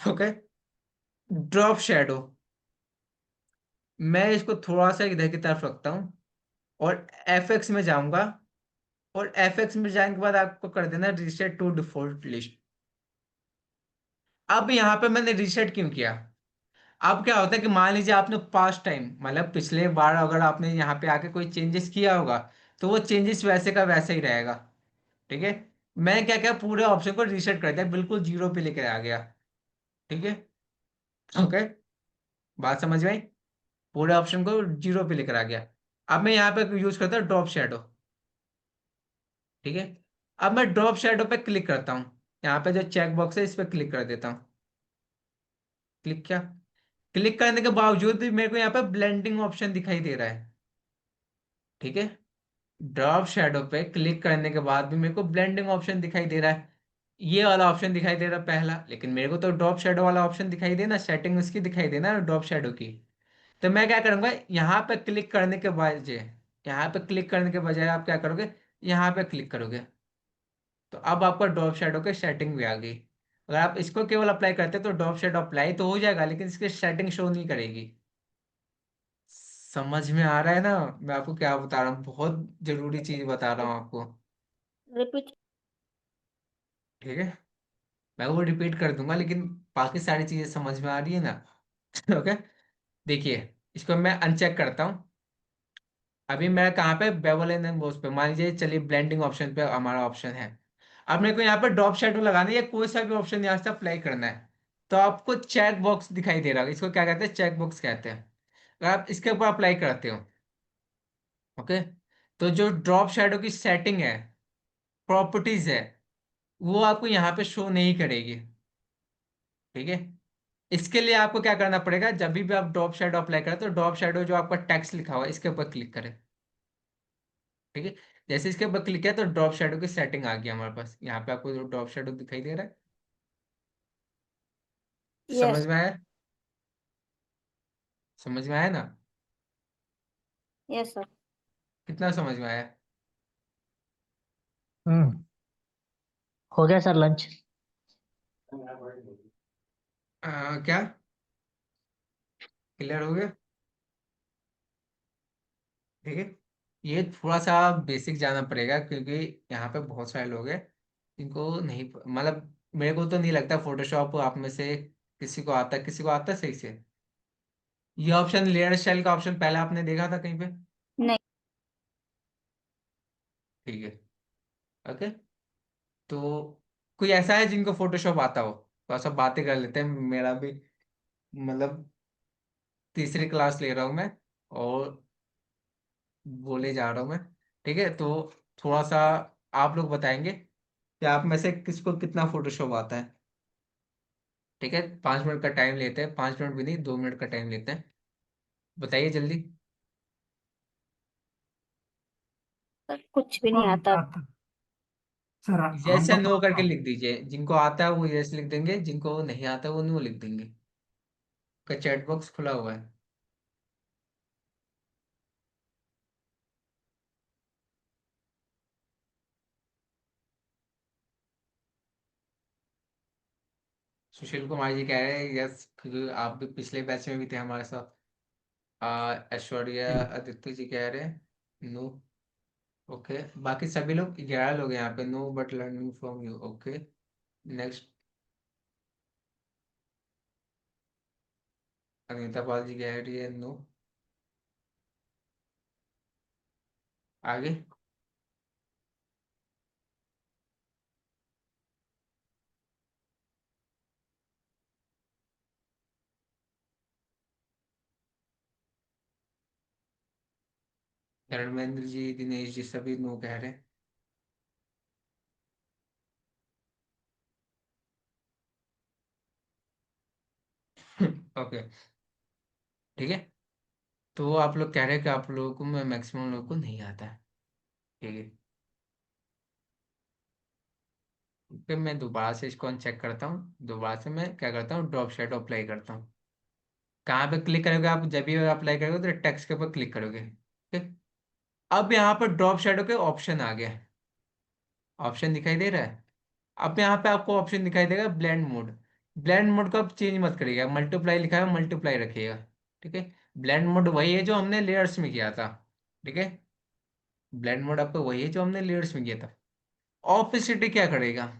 ओके, ड्रॉप शेडो मैं इसको थोड़ा सा इधर की तरफ रखता हूँ और एफ में जाऊंगा, और एफ में जाने के बाद आपको कर देना रीसेट टू डिफॉल्ट लिस्ट। अब यहाँ पे मैंने रीसेट क्यों किया? अब क्या होता है कि मान लीजिए आपने पास्ट टाइम मतलब पिछले बार अगर आपने यहाँ पे आके कोई चेंजेस किया होगा तो वो चेंजेस वैसे का वैसे ही रहेगा। ठीक है, मैंने क्या किया, पूरे ऑप्शन को रीसेट कर दिया, बिल्कुल जीरो पे लेकर आ गया। ठीक है, ओके, बात समझ में आई? पूरे ऑप्शन को जीरो पे लेकर आ गया। अब मैं यहाँ पे यूज करता हूँ ड्रॉप शेडो। ठीक है, अब मैं ड्रॉप शेडो पे क्लिक करता हूँ, यहाँ पे जो चेक बॉक्स है इस पे क्लिक कर देता हूँ। क्लिक किया, क्लिक करने के बावजूद भी मेरे को यहाँ पे ब्लेंडिंग ऑप्शन दिखाई दे रहा है। ठीक है, ड्रॉप शेडो पे क्लिक करने के बाद भी मेरे को ब्लेंडिंग ऑप्शन दिखाई दे रहा है, ये वाला ऑप्शन दिखाई दे रहा है पहला, लेकिन मेरे को तो ड्रॉप शेडो वाला ऑप्शन दिखाई देना, सेटिंग उसकी दिखाई देना ड्रॉप शेडो की। तो मैं क्या करूंगा, यहाँ पे क्लिक करने के बजाय, यहाँ पे क्लिक करने के बजाय आप क्या करोगे, यहाँ पे क्लिक करोगे तो अब आपका ड्रॉप शेडो की सेटिंग भी आ गई। अगर आप इसको केवल अप्लाई करते तो ड्रॉप शेडो अप्लाई तो हो जाएगा लेकिन इसकी सेटिंग शो नहीं करेगी। समझ में आ रहा है ना? मैं आपको क्या बता रहा हूँ, बहुत जरूरी चीज बता रहा हूँ आपको। रिपीट। ठीक है, मैं वो रिपीट कर दूंगा लेकिन बाकी सारी चीजें समझ में आ रही है ना? ओके, देखिए इसको मैं अनचेक करता हूँ। अभी मैं कहाँ पे, बेवल एंड बोस पे मान लीजिए, चलिए ब्लेंडिंग ऑप्शन पे हमारा ऑप्शन है। अब मेरे को यहाँ पे ड्रॉप शेडो लगाना है या कोई सा भी ऑप्शन यहाँ से अप्लाई करना है, तो आपको चेक बॉक्स दिखाई दे रहा है, इसको क्या कहते हैं, चेक बॉक्स कहते हैं। अगर आप इसके ऊपर अप्लाई करते हो, ओके, तो जो ड्रॉप शेडो की सेटिंग है, प्रॉपर्टीज है, वो आपको यहाँ पे शो नहीं करेगी। ठीक है, इसके लिए आपको क्या करना पड़ेगा, जब भी आप ड्रॉप शैडो अप्लाई करें तो ड्रॉप शैडो जो आपका टेक्स्ट लिखा हुआ है इसके ऊपर क्लिक करें। ठीक है, जैसे इसके ऊपर क्लिक किया तो ड्रॉप शैडो की सेटिंग आ गई हमारे पास, यहाँ पे आपको जो ड्रॉप शैडो दिखाई दे रहा है। समझ यस। में आया? समझ में आया ना? Yes sir. कितना समझ में आया? हम्म। हो गया सर लंच। क्या क्लियर हो गया? ठीक है, ये थोड़ा सा बेसिक जाना पड़ेगा क्योंकि यहाँ पे बहुत सारे लोग हैं इनको नहीं मतलब मेरे को तो नहीं लगता फोटोशॉप आप में से किसी को आता है सही से। ये ऑप्शन लेयर स्टाइल का ऑप्शन पहले आपने देखा था कहीं पे? नहीं। ठीक है, ओके, तो कोई ऐसा है जिनको फोटोशॉप आता हो तो सब बातें कर लेते हैं, मेरा भी मतलब तीसरी क्लास ले रहा हूँ मैं और बोले जा रहा हूँ मैं। ठीक है, तो थोड़ा सा आप लोग बताएंगे कि आप में से किसको कितना फोटोशॉप आता है। ठीक है, 5 मिनट का टाइम लेते हैं, 5 मिनट भी नहीं, 2 मिनट का टाइम लेते हैं, बताइए जल्दी। सर कुछ भी नहीं कौन आता। आता? सर यस या हमको तो नो आता करके है। लिख दीजिए, जिनको आता है वो यस लिख देंगे, जिनको नहीं आता वो नो लिख देंगे। का चैट बॉक्स खुला हुआ है। सुशील कुमार जी कह रहे हैं यस, क्योंकि आप भी पिछले बैच में भी थे हमारे साथ। ऐश्वर्या आदित्य जी कह रहे हैं नो। ओके, बाकी सभी लोग 11 लोग हैं यहाँ पे, no but learning from you. Okay, next. Anita Pal ji कह रही है नो। आगे। धर्मेंद्र जी, दिनेश जी सभी नो कह रहे हैं। ओके, ठीक है। तो वो आप लोग कह रहे हैं कि आप लोगों को, मैं मैक्सिमम लोगों को नहीं आता है। ठीक है, फिर मैं दोबारा से इसको अनचेक करता हूँ। दोबारा से मैं क्या करता हूँ, ड्रॉप शेडो अप्लाई करता हूँ। कहाँ पे क्लिक करोगे आप, जब भी अप्लाई करोगे तो टेक्स्ट के ऊपर क्लिक करोगे, ठीक। अब यहाँ पर ड्रॉप शेडो के ऑप्शन आ गया, ऑप्शन दिखाई दे रहा है। अब यहाँ पे आपको ऑप्शन दिखाई देगा ब्लेंड मोड। ब्लेंड मोड को आप चेंज मत करिएगा, मल्टीप्लाई लिखा है मल्टीप्लाई रखिएगा, ठीक है। ब्लेंड मोड वही है जो हमने लेयर्स में किया था, ठीक है। ब्लेंड मोड आपका वही है जो हमने लेयर्स में किया था। ऑपेसिटी क्या करेगा,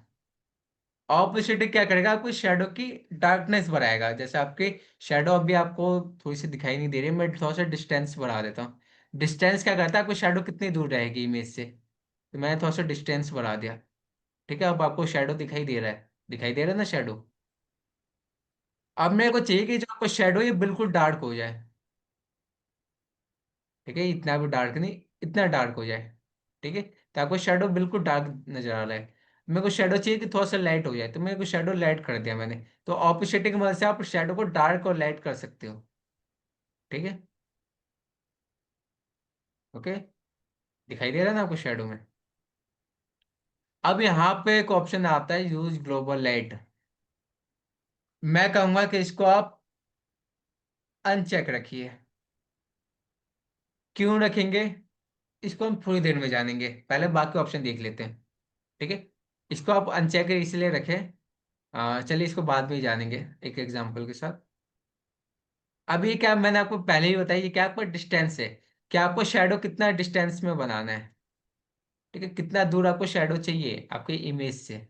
ऑपेसिटी क्या करेगा, आपको शेडो की डार्कनेस बढ़ाएगा। जैसे आपके शेडो अभी आपको थोड़ी सी दिखाई नहीं दे रही, मैं थोड़ा सा डिस्टेंस बढ़ा देता हूँ। डिस्टेंस क्या करता है, आपको शेडो कितनी दूर रहेगी इमेज से, तो मैंने थोड़ा सा डिस्टेंस बढ़ा दिया, ठीक है। अब आपको शेडो दिखाई दे रहा है, दिखाई दे रहा है ना शेडो। अब मेरे को चाहिए कि जो आपको शेडो ये बिल्कुल डार्क हो जाए, ठीक है। इतना भी डार्क नहीं, इतना डार्क हो जाए, ठीक है। तो आपको शेडो बिल्कुल डार्क नजर आ रहा है। मेरे को शेडो चाहिए कि थोड़ा सा लाइट हो जाए, तो मेरे को शेडो लाइट कर दिया मैंने। तो ऑपोजिट की मदद से आप शेडो को डार्क और लाइट कर सकते हो, ठीक है। ओके, दिखाई दे रहा है ना आपको शेडो में। अब यहाँ पे एक ऑप्शन आता है यूज ग्लोबल लाइट। मैं कहूंगा कि इसको आप अनचेक रखिए। क्यों रखेंगे, इसको हम थोड़ी देर में जानेंगे, पहले बाकी ऑप्शन देख लेते हैं, ठीक है। इसको आप अनचेक इसलिए रखें, चलिए इसको बाद में ही जानेंगे एक एग्जांपल के साथ। अभी क्या मैंने आपको पहले ही बताया, ये क्या आपका डिस्टेंस है, क्या आपको शेडो कितना डिस्टेंस में बनाना है, ठीक है। कितना दूर आपको शेडो चाहिए आपके इमेज से।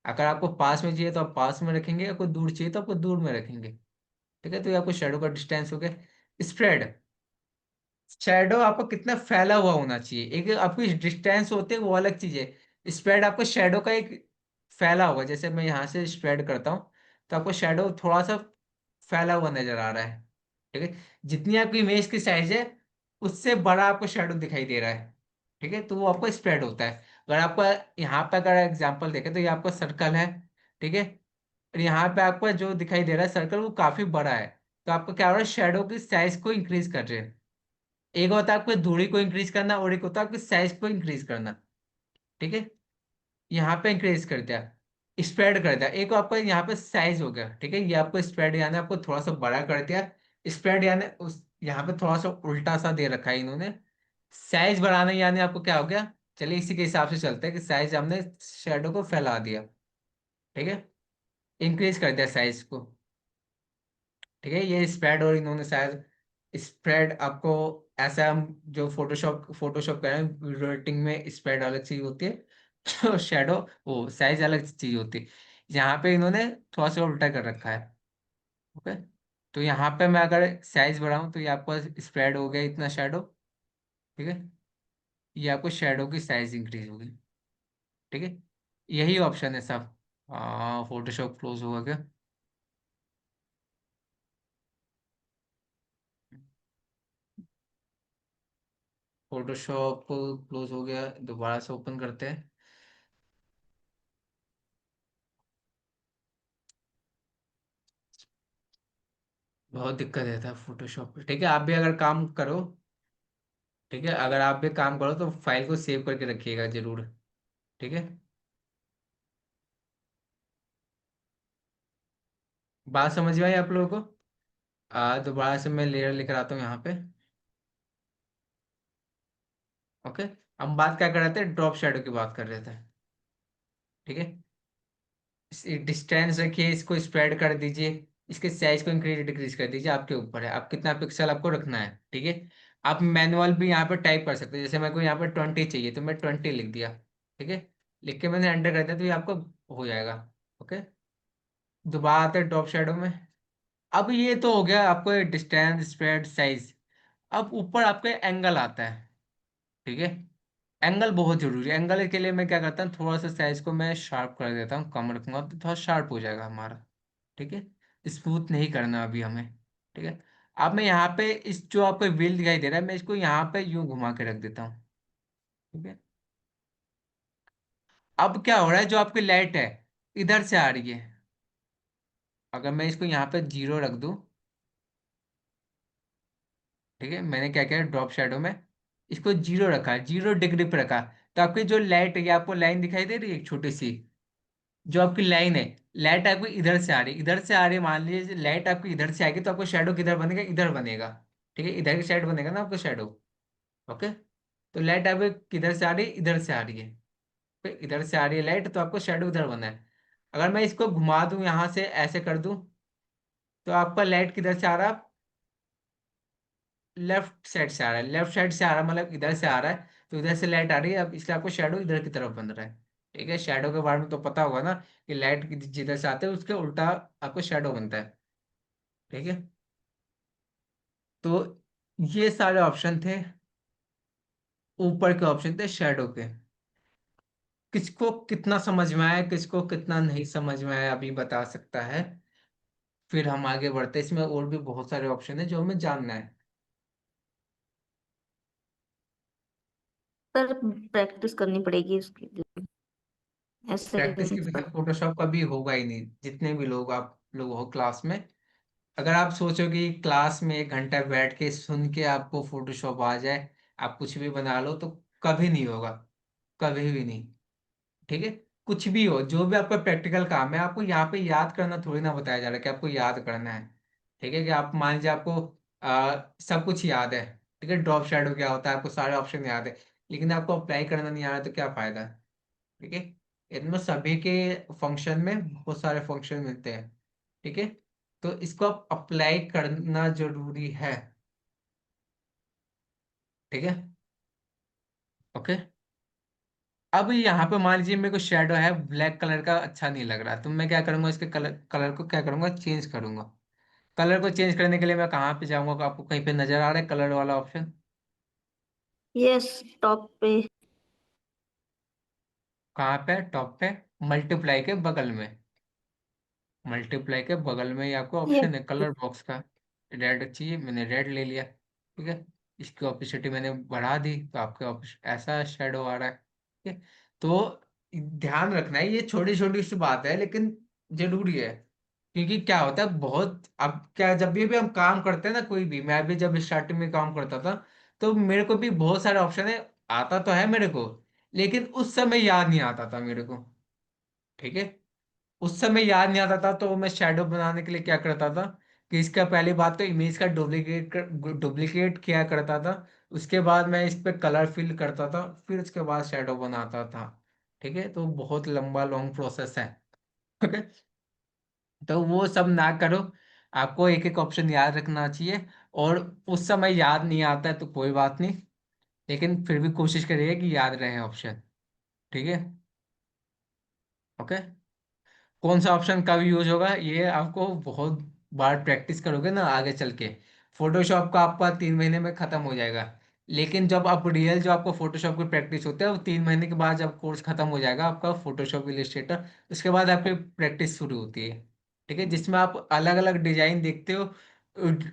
अगर आपको पास में चाहिए तो आप पास में रखेंगे, आपको दूर चाहिए तो आपको दूर में रखेंगे, ठीक है। तो ये आपको शेडो का डिस्टेंस हो गया। स्प्रेड, शैडो आपको कितना फैला हुआ होना चाहिए। एक आपकी डिस्टेंस होते हैं वो अलग चीज है, स्प्रेड आपको शैडो का एक फैला होगा। जैसे मैं यहाँ से स्प्रेड करता हूँ तो आपको शैडो थोड़ा सा फैला हुआ नजर आ रहा है, ठीक है। जितनी आपकी इमेज की साइज है उससे बड़ा आपको शैडो दिखाई दे रहा है, ठीक है। तो वो आपको स्प्रेड होता है। अगर आपको यहाँ पे अगर एग्जाम्पल देखें तो ये आपका सर्कल है, ठीक है। और यहाँ पे आपको जो दिखाई दे रहा है सर्कल वो काफी बड़ा है। तो आपको क्या हो रहा है, शेडो की साइज को इंक्रीज कर रहे हैं। एक होता है आपको दूरी को इंक्रीज करना और एक होता है आपकी साइज को इंक्रीज करना, ठीक है। यहाँ पे इंक्रीज कर दिया, स्प्रेड कर दिया। एक आपका यहाँ पे साइज हो गया, ठीक है। ये आपको स्प्रेड यानी आपको थोड़ा सा बड़ा कर दिया। स्प्रेड यानी उस यहाँ पे थोड़ा सा उल्टा सा दे रखा है इन्होंने। साइज बढ़ाना यानी आपको क्या हो गया, चलिए इसी के हिसाब से चलते हैं कि साइज हमने शेडो को फैला दिया, ठीक है। इंक्रीज कर दिया साइज को, ठीक है। ये स्प्रेड, और इन्होंने शायद स्प्रेड आपको ऐसा, हम जो फोटोशॉप फोटोशॉप कर रहे हैं वीडियो एडिटिंग में स्प्रेड अलग चीज होती है और शेडो वो साइज अलग चीज होती है। यहाँ पे इन्होंने थोड़ा सा उल्टा कर रखा है, ओके। तो यहाँ पे मैं अगर साइज बढ़ाऊं तो ये आपको स्प्रेड हो गया इतना शेडो, ठीक है। ये आपको शेडो की साइज इंक्रीज होगी, ठीक है। यही ऑप्शन है सब। फोटोशॉप क्लोज होगा क्या, फोटोशॉप क्लोज हो गया, दोबारा से ओपन करते हैं। बहुत दिक्कत देता है फोटोशॉप, ठीक है। आप भी अगर काम करो ठीक है, अगर आप भी काम करो तो फाइल को सेव करके रखिएगा जरूर। ठीक है, बात समझ में आई आप लोगों को? दोबारा से मैं लेयर लेकर आता हूँ यहाँ पे। ओके, हम बात क्या कर रहे थे? ड्रॉप शैडो की बात कर रहे थे। ठीक है, डिस्टेंस रखिए, इसको स्प्रेड कर दीजिए, इसके साइज को इंक्रीज डिक्रीज कर दीजिए, आपके ऊपर है आप कितना पिक्सल आपको रखना है। ठीक है, आप मैनुअल भी यहाँ पे टाइप कर सकते हैं, जैसे मेरे को यहाँ पे 20 चाहिए तो मैं 20 लिख दिया। ठीक है, लिख के मैंने एंटर कर दिया तो ये आपको हो जाएगा। ओके, दोबारा आते हैं ड्रॉप शैडो में। अब ये तो हो गया आपको डिस्टेंस स्प्रेड साइज। अब ऊपर आपका एंगल आता है। ठीक है, एंगल बहुत जरूरी है। एंगल के लिए मैं क्या करता हूँ, थोड़ा सा साइज को मैं शार्प कर देता हूँ, कम रखूंगा तो थोड़ा शार्प हो जाएगा हमारा। ठीक है, स्मूथ नहीं करना अभी हमें। ठीक है, अब मैं यहाँ पे इस जो आपको व्हील दिखाई दे रहा है मैं इसको यहाँ पे यूं घुमा के रख देता हूँ। ठीक है, अब क्या हो रहा है, जो आपकी लाइट है इधर से आ रही है। अगर मैं इसको यहाँ पे 0 रख दूँ, ठीक है, मैंने क्या किया ड्रॉप शैडो में इसको 0 रखा, 0 डिग्री पे रखा, तो आपकी जो लाइट है ये आपको लाइन दिखाई दे रही है एक छोटी सी, जो आपकी लाइन है, लाइट आपको इधर से आ रही है, इधर से आ रही है, मान लीजिए लाइट आपकी इधर से आएगी तो आपको शेडो किधर बनेगा, इधर बनेगा। ठीक है, इधर की साइड बनेगा ना आपको शेडो। ओके, तो लाइट आपको किधर से आ रही है, इधर से आ रही है। फिर इधर से आ रही है लाइट तो आपको शेडो इधर बना है। अगर मैं इसको घुमा दूं यहाँ से ऐसे कर दूं तो आपका लाइट किधर से आ रहा है, लेफ्ट साइड से आ रहा है, लेफ्ट साइड से आ रहा है मतलब इधर से आ रहा है, तो इधर से लाइट आ रही है, अब इसलिए आपको शेडो इधर की तरफ बन रहा है। ठीक है, शेडो के बारे में तो पता होगा ना कि लाइट जिधर से आते हैं उसके उल्टा आपको शेडो बनता है। ठीक है, तो ये सारे ऑप्शन थे, ऊपर के ऑप्शन थे शेडो के। किसको कितना समझ में आया, किसको कितना नहीं समझ में आया अभी बता सकता है, फिर हम आगे बढ़ते हैं। इसमें और भी बहुत सारे ऑप्शन है जो हमें जानना है। सर प्रैक्टिस करनी पड़ेगी इसकी, ऐसे प्रैक्टिस के नहीं बिना पता। फोटोशॉप कभी होगा ही नहीं, जितने भी लोग आप लोग हो क्लास में। अगर आप सोचो कि क्लास में 1 घंटा बैठ के सुन के आपको फोटोशॉप आ जाए, आप कुछ भी बना लो, तो कभी नहीं होगा, कभी भी नहीं। ठीक है, कुछ भी हो, जो भी आपका प्रैक्टिकल काम है, आपको यहाँ पे याद करना थोड़ी ना बताया जा रहा है कि आपको याद करना है। ठीक है, कि आप मान लीजिए आपको सब कुछ याद है। ठीक है, ड्रॉप शैडो क्या होता है आपको सारे ऑप्शन याद है, लेकिन आपको अप्लाई करना नहीं आ रहा है तो क्या फायदा है। ठीक है, इनमें सभी के फंक्शन में बहुत सारे फंक्शन मिलते हैं। ठीक है, तो इसको आप अप्लाई करना जरूरी है। ठीक है, ओके। अब यहाँ पे मान लीजिए मेरे को शेडो है ब्लैक कलर का अच्छा नहीं लग रहा, तो मैं क्या करूंगा, इसके कलर कलर को क्या करूंगा, चेंज करूंगा। कलर को चेंज करने के लिए मैं कहाँ पे जाऊंगा, आपको कहीं पे नजर आ रहा है कलर वाला ऑप्शन? यस, टॉप पे। कहाँ पे? टॉप पे, मल्टीप्लाई के बगल में। मल्टीप्लाई के बगल में ही आपको यस। ऑप्शन है कलर बॉक्स का। रेड चाहिए, मैंने रेड ले लिया। ठीक है, इसकी ऑपेसिटी मैंने बढ़ा दी तो आपके ऐसा शेडो आ रहा है। ठीक है, तो ध्यान रखना है, ये छोटी छोटी सी बात है लेकिन जरूरी है। क्योंकि क्या होता है बहुत, अब क्या जब भी हम काम करते हैं ना, कोई भी, मैं भी जब स्टार्टिंग में काम करता था तो मेरे को भी बहुत सारे ऑप्शन है, आता तो है मेरे को, लेकिन उस समय याद नहीं आता था मेरे को। ठीक है, उस समय याद नहीं आता था तो मैं शैडो बनाने के लिए क्या करता था कि इसका पहली बात तो इमेज का डुप्लीकेट किया करता था, उसके बाद मैं इस पे कलर फिल करता था, फिर उसके बाद शैडो बनाता था। ठीक है, तो बहुत लंबा लॉन्ग प्रोसेस है। ओके, तो वो सब ना करो, आपको एक एक ऑप्शन याद रखना चाहिए। और उस समय याद नहीं आता है तो कोई बात नहीं, लेकिन फिर भी कोशिश करिए कि याद रहे ऑप्शन। ठीक है, ओके। कौन सा ऑप्शन कब यूज होगा ये आपको बहुत बार प्रैक्टिस करोगे ना आगे चल के, फोटोशॉप का आपका 3 महीने में खत्म हो जाएगा। लेकिन जब आप रियल जो आपको फोटोशॉप की प्रैक्टिस होता है वो 3 महीने के बाद जब कोर्स खत्म हो जाएगा आपका फोटोशॉप इलस्ट्रेटर, उसके बाद आपकी प्रैक्टिस शुरू होती है। ठीक है, जिसमें आप अलग अलग डिजाइन देखते हो,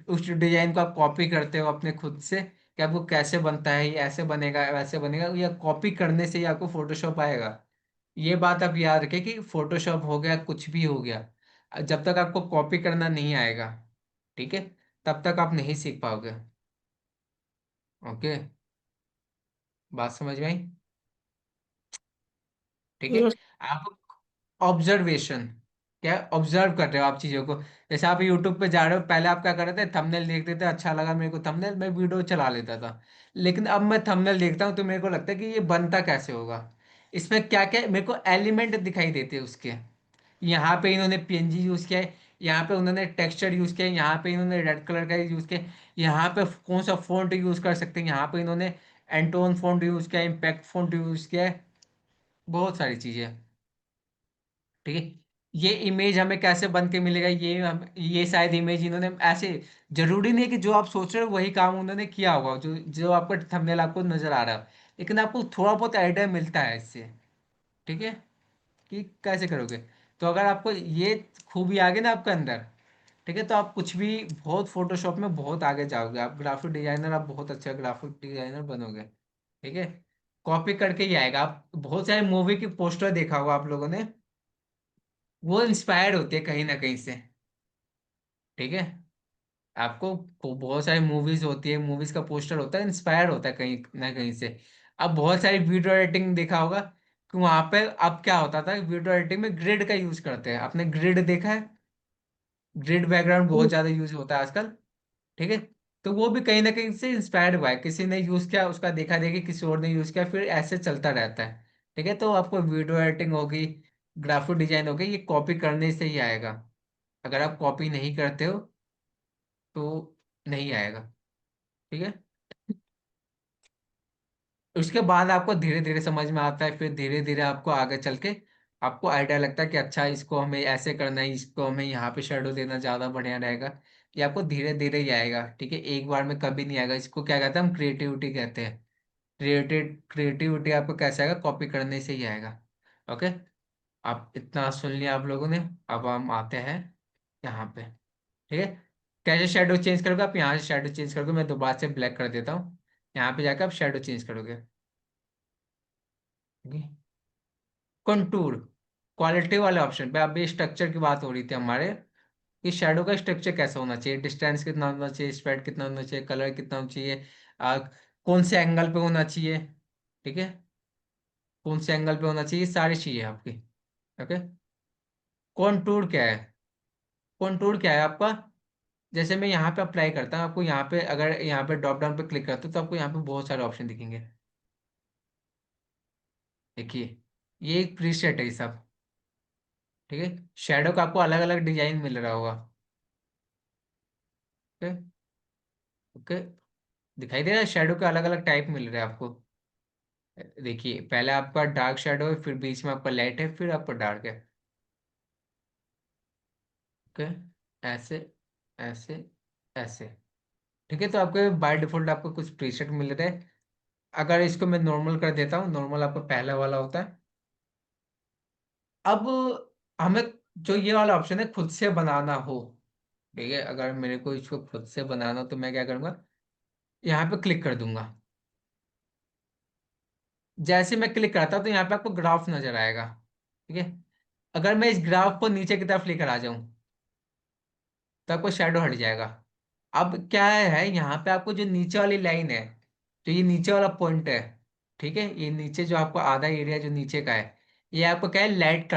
उस डिजाइन को आप कॉपी करते हो अपने खुद से कि आपको कैसे बनता है, ये ऐसे बनेगा वैसे बनेगा, या कॉपी करने से ही आपको फोटोशॉप आएगा। ये बात आप याद रखें कि फोटोशॉप हो गया कुछ भी हो गया, जब तक आपको कॉपी करना नहीं आएगा, ठीक है, तब तक आप नहीं सीख पाओगे। ओके, बात समझ में आई? ठीक है। ये आप ऑब्जर्वेशन, क्या ऑब्जर्व कर रहे हो आप चीजों को। जैसे आप यूट्यूब पे जा रहे हो, पहले आप क्या कर रहे थे, थंबनेल देखते थे, अच्छा लगा मेरे को थंबनेल, मैं वीडियो चला लेता था। लेकिन अब मैं थंबनेल देखता हूँ तो मेरे को लगता है कि ये बनता कैसे होगा, इसमें क्या क्या मेरे को एलिमेंट दिखाई देते हैं उसके। यहाँ पे इन्होंने पीएनजी यूज किया है, यहाँ पे उन्होंने टेक्सचर यूज किया है, यहाँ पे इन्होंने रेड कलर का यूज किया है, यहाँ पे कौन सा फॉन्ट यूज कर सकते हैं, यहाँ पे इन्होंने एंटोन फॉन्ट यूज किया है, इम्पैक्ट फॉन्ट यूज किया है, बहुत सारी चीजें। ठीक है। ये इमेज हमें कैसे बन के मिलेगा, ये शायद इमेज इन्होंने ऐसे, जरूरी नहीं है कि जो आप सोच रहे हो वही काम उन्होंने किया होगा, जो जो आपका थंबनेल आपको नजर आ रहा है, लेकिन आपको थोड़ा बहुत आइडिया मिलता है इससे। ठीक है, कि कैसे करोगे। तो अगर आपको ये खूबी आ गई ना आपके अंदर, ठीक है, तो आप कुछ भी, बहुत फोटोशॉप में बहुत आगे जाओगे, आप ग्राफिक डिजाइनर, आप बहुत अच्छा ग्राफिक डिजाइनर बनोगे। ठीक है। कॉपी करके ही आएगा। आप बहुत सारे मूवी की पोस्टर देखा होगा आप लोगों ने, वो इंस्पायर्ड होती है कहीं ना कहीं से। ठीक है। आपको बहुत सारी मूवीज होती है, मूवीज का पोस्टर होता है, इंस्पायर होता है कहीं ना कहीं से। अब बहुत सारी वीडियो एडिटिंग देखा होगा कि वहां पे अब क्या होता था, वीडियो एडिटिंग में ग्रिड का यूज करते हैं, आपने ग्रिड देखा है? ग्रिड बैकग्राउंड बहुत ज्यादा यूज होता है आजकल। ठीक है। तो वो भी कहीं ना कहीं से इंस्पायर्ड हुआ है, किसी ने यूज किया, उसका देखा देखी किसी और ने यूज किया, फिर ऐसे चलता रहता है। ठीक है। तो आपको वीडियो एडिटिंग होगी, ग्राफिक डिजाइन होगी, ये कॉपी करने से ही आएगा। अगर आप कॉपी नहीं करते हो तो नहीं आएगा। ठीक है। उसके बाद आपको धीरे धीरे समझ में आता है, फिर धीरे धीरे आपको आगे चल के आपको आइडिया लगता है कि अच्छा इसको हमें ऐसे करना है, इसको हमें यहाँ पे शेडो देना ज्यादा बढ़िया रहेगा। ये आपको धीरे धीरे ही आएगा। ठीक है, एक बार में कभी नहीं आएगा। इसको क्या कहते हैं, हम क्रिएटिविटी कहते हैं। क्रिएटिविटी आपको कैसे आएगा, कॉपी करने से ही आएगा। ओके। आप इतना सुन लिया आप लोगों ने। अब हम आते हैं यहाँ पे। ठीक है। कैसे शेडो चेंज करोगे, आप यहाँ से शेडो चेंज करोगे, मैं दोबारा से ब्लैक कर देता हूँ। यहाँ पे जाकर आप शेडो चेंज करोगे। कंटूर, क्वालिटी वाले ऑप्शन पे अभी स्ट्रक्चर की बात हो रही थी हमारे, कि शेडो का स्ट्रक्चर कैसा होना चाहिए, डिस्टेंस कितना होना चाहिए, स्प्रेड कितना होना चाहिए, कलर कितना होना चाहिए, कौन से एंगल पे होना चाहिए। ठीक है। कौन से एंगल पे होना चाहिए, सारी चीजें आपकी। ओके। कॉन्टूर क्या है? कॉन्टूर क्या है आपका? जैसे मैं यहाँ पे अप्लाई करता हूँ, आपको यहाँ पे, अगर यहाँ पे ड्रॉप डाउन पे क्लिक करते हो तो आपको यहाँ पे बहुत सारे ऑप्शन दिखेंगे। देखिए, ये एक प्रीसेट है ये सब। ठीक है। शेडो का आपको अलग अलग डिजाइन मिल रहा होगा। ओके। ओके। दिखाई दे रहा है, शेडो के अलग अलग टाइप मिल रहे हैं आपको। देखिए, पहले आपका डार्क शेडो है, फिर बीच में आपका लाइट है, फिर आपका डार्क है। ओके। ऐसे, ऐसे, ऐसे। ठीक है। तो आपको बाय डिफॉल्ट आपको कुछ प्रीसेट मिल रहे हैं। अगर इसको मैं नॉर्मल कर देता हूँ, नॉर्मल आपका पहला वाला होता है। अब हमें जो ये वाला ऑप्शन है, खुद से बनाना हो, ठीक है, अगर मेरे को इसको खुद से बनाना हो तो मैं क्या करूंगा, यहाँ पे क्लिक कर दूंगा। जैसे मैं क्लिक करता हूं तो यहाँ पे आपको ग्राफ नजर आएगा। ठीक है। अगर मैं इस ग्राफ को नीचे की तरफ लेकर आ जाऊं तो आपको शेडो हट जाएगा। अब क्या है, यहाँ पे आपको जो नीचे वाली लाइन है, जो ये नीचे वाला पॉइंट है, ठीक है, ये नीचे जो आपको आधा एरिया जो नीचे का है, ये आपको क्या है, लाइट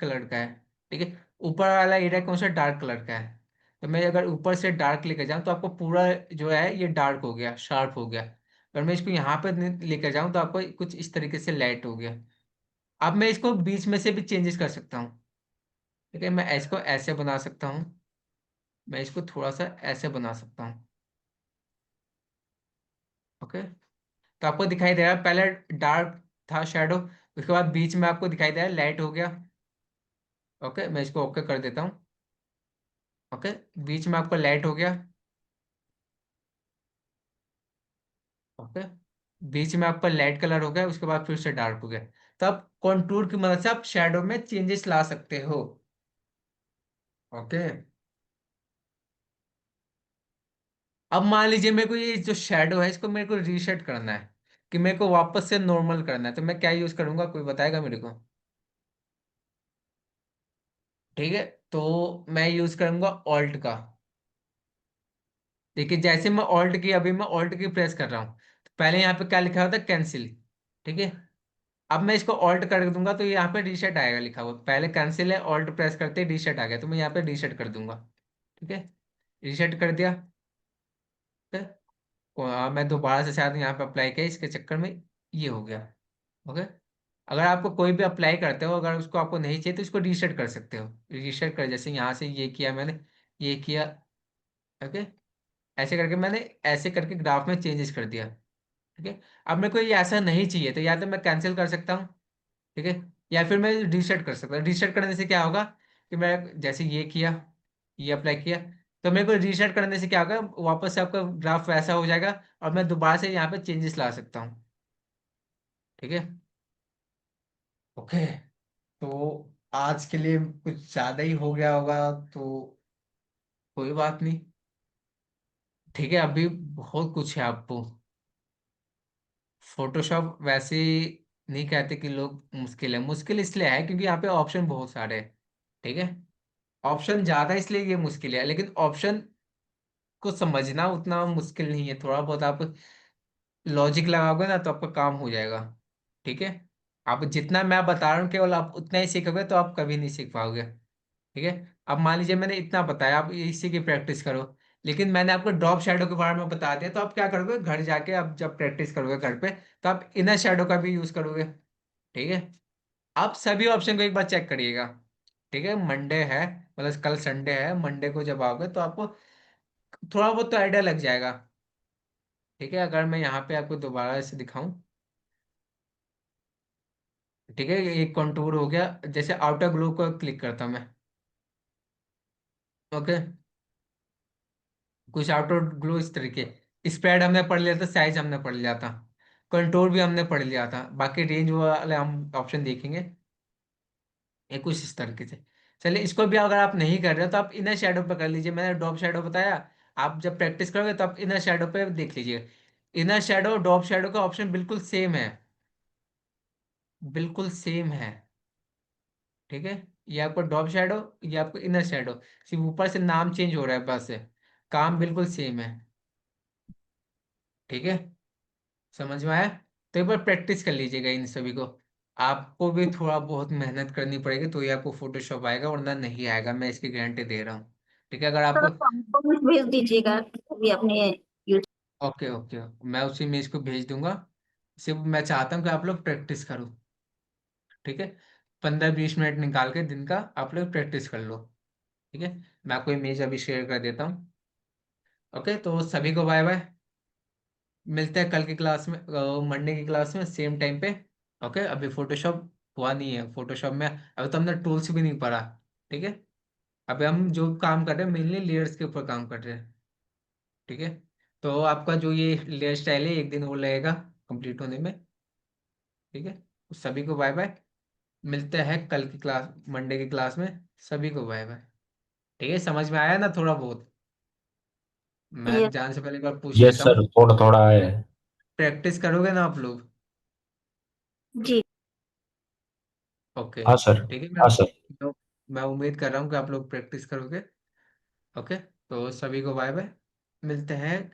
कलर का है। ठीक है। ऊपर वाला एरिया कौन सा, डार्क कलर का है। तो मैं अगर ऊपर से डार्क लेकर जाऊँ तो आपको पूरा जो है ये डार्क हो गया, शार्प हो गया। अगर मैं इसको यहाँ पे लेकर जाऊँ तो आपको कुछ इस तरीके से लाइट हो गया। अब मैं इसको बीच में से भी चेंजेस कर सकता हूँ। ठीक है, मैं इसको ऐसे बना सकता हूँ, मैं इसको थोड़ा सा ऐसे बना सकता हूँ। ओके। तो आपको दिखाई दे रहा है, पहले डार्क था शेडो, उसके बाद बीच में आपको दिखाई दे रहा है लाइट हो गया। ओके, मैं इसको ओके कर देता हूँ। ओके। बीच में आपको लाइट हो गया। ओके। बीच में आपका लाइट कलर हो गया, उसके बाद फिर से डार्क हो गया। तो आप कॉन्टूर की मदद से आप शेडो में चेंजेस ला सकते हो। ओके। अब मान लीजिए मेरे को ये जो शेडो है इसको मेरे को रीसेट करना है, कि मेरे को वापस से नॉर्मल करना है, तो मैं क्या यूज करूंगा, कोई बताएगा मेरे को? ठीक है। तो मैं यूज करूंगा ऑल्ट का। देखिए, जैसे मैं ऑल्ट की, अभी मैं ऑल्ट की प्रेस कर रहा हूँ, पहले यहाँ पे क्या लिखा होता है, कैंसिल। ठीक है, अब मैं इसको ऑल्ट कर दूंगा तो यहाँ पे रीसेट आएगा लिखा हुआ। पहले कैंसिल है, ऑल्ट प्रेस करते ही रीसेट आ गया, तो मैं यहाँ पे रीसेट कर दूंगा। ठीक है, रीसेट कर दिया। ठीक है, मैं दोबारा से शायद यहाँ पे अप्लाई किया, इसके चक्कर में ये हो गया। ओके, अगर आपको कोई भी अप्लाई करते हो, अगर उसको आपको नहीं चाहिए तो इसको रीसेट कर सकते हो। रीसेट कर, जैसे यहाँ से ये किया मैंने, ये किया। ओके, ऐसे करके मैंने ऐसे करके ग्राफ में चेंजेस कर दिया। ठीक है, अब मेरे को ये ऐसा नहीं चाहिए तो या तो मैं कैंसिल कर सकता हूँ। ठीक है, या फिर मैं रीसेट कर सकता हूँ। रीसेट करने से क्या होगा कि मैं जैसे ये किया, ये अप्लाई किया, तो मेरे को रीसेट करने से क्या होगा, वापस से आपका ग्राफ वैसा हो जाएगा और मैं दोबारा से यहाँ पे चेंजेस ला सकता हूँ। ठीक है, ओके। तो आज के लिए कुछ ज्यादा ही हो गया होगा, तो कोई बात नहीं। ठीक है, अभी बहुत कुछ है आपको। फोटोशॉप वैसे नहीं कहते कि लोग मुश्किल है, मुश्किल इसलिए है क्योंकि यहाँ पे ऑप्शन बहुत सारे हैं। ठीक है, ऑप्शन ज्यादा इसलिए ये मुश्किल है, लेकिन ऑप्शन को समझना उतना मुश्किल नहीं है। थोड़ा बहुत आप लॉजिक लगाओगे ना तो आपका काम हो जाएगा। ठीक है, आप जितना मैं बता रहा हूँ केवल आप उतना ही सीखोगे तो आप कभी नहीं सीख पाओगे। ठीक है, अब मान लीजिए मैंने इतना बताया, आप इसी की प्रैक्टिस करो। लेकिन मैंने आपको ड्रॉप शैडो के बारे में बता दिया, तो आप क्या करोगे घर जाके, आप जब प्रैक्टिस करोगे घर पे, तो आप इनर शैडो का भी यूज करोगे। ठीक है, आप सभी ऑप्शन को एक बार चेक करिएगा। ठीक है, मंडे है, मतलब कल संडे है, मंडे को जब आओगे तो आपको थोड़ा बहुत तो आइडिया लग जाएगा। ठीक है, अगर मैं यहाँ पे आपको दोबारा से दिखाऊं। ठीक है, एक कंटूर हो गया, जैसे आउटर ग्लो को क्लिक करता हूं मैं। ओके, कुछ आउटर ग्लो इस तरीके, स्प्रेड हमने पढ़ लिया था, साइज हमने पढ़ लिया था, कंटूर भी हमने पढ़ लिया था, बाकी रेंज वाले हम ऑप्शन देखेंगे। ये कुछ इस तरीके से। चलिए, इसको भी अगर आप नहीं कर रहे हो तो आप इनर शैडो पे कर लीजिए, मैंने ड्रॉप शैडो बताया। आप जब प्रैक्टिस करोगे तो आप इनर शैडो पे देख लीजिए। इनर शैडो और ड्रॉप शैडो का ऑप्शन बिल्कुल सेम है, बिल्कुल सेम है। ठीक है, ये आपको ड्रॉप शैडो, ये आपको इनर शैडो, सिर्फ ऊपर से नाम चेंज हो रहा है बस, है काम बिल्कुल सेम है। ठीक है, समझ में आया? तो एक बार प्रैक्टिस कर लीजिएगा इन सभी को। आपको भी थोड़ा बहुत मेहनत करनी पड़ेगी तो ये आपको फोटोशॉप आएगा, वरना नहीं आएगा, मैं इसकी गारंटी दे रहा हूँ। ठीक है, अगर सर आपको हमको भी भेज दीजिएगा अभी अपने YouTube। ओके ओके, मैं उसी में इसको भेज दूंगा। सिर्फ मैं चाहता हूँ कि आप लोग प्रैक्टिस करो। ठीक है, 15-20 मिनट निकाल के दिन का आप लोग प्रैक्टिस कर लो। ठीक है, मैं आपको इमेज अभी शेयर कर देता हूँ। ओके, तो सभी को बाय बाय, मिलते हैं कल की क्लास में, मंडे की क्लास में सेम टाइम पे। ओके, अभी फोटोशॉप हुआ नहीं है, फोटोशॉप में अभी तो हमने टूल्स भी नहीं पढ़ा। ठीक है, अभी हम जो काम कर रहे हैं मेनली लेयर्स के ऊपर काम कर रहे हैं। ठीक है, तो आपका जो ये लेयर स्टाइल है एक दिन वो लगेगा कंप्लीट होने में। ठीक है, तो सभी को बाय बाय, मिलते हैं कल की क्लास, मंडे की क्लास में। सभी को बाय बाय। ठीक है, समझ में आया ना थोड़ा बहुत? मैं ये जाने से पहले एक बार पूछ यस लेता हूँ, सर, थोड़ा थोड़ा है। प्रैक्टिस करोगे ना आप लोग? जी। ओके, हाँ सर। ठीक है, हाँ सर। मैं उम्मीद कर रहा हूँ कि आप लोग प्रैक्टिस करोगे। ओके, तो सभी को बाय बाय, मिलते हैं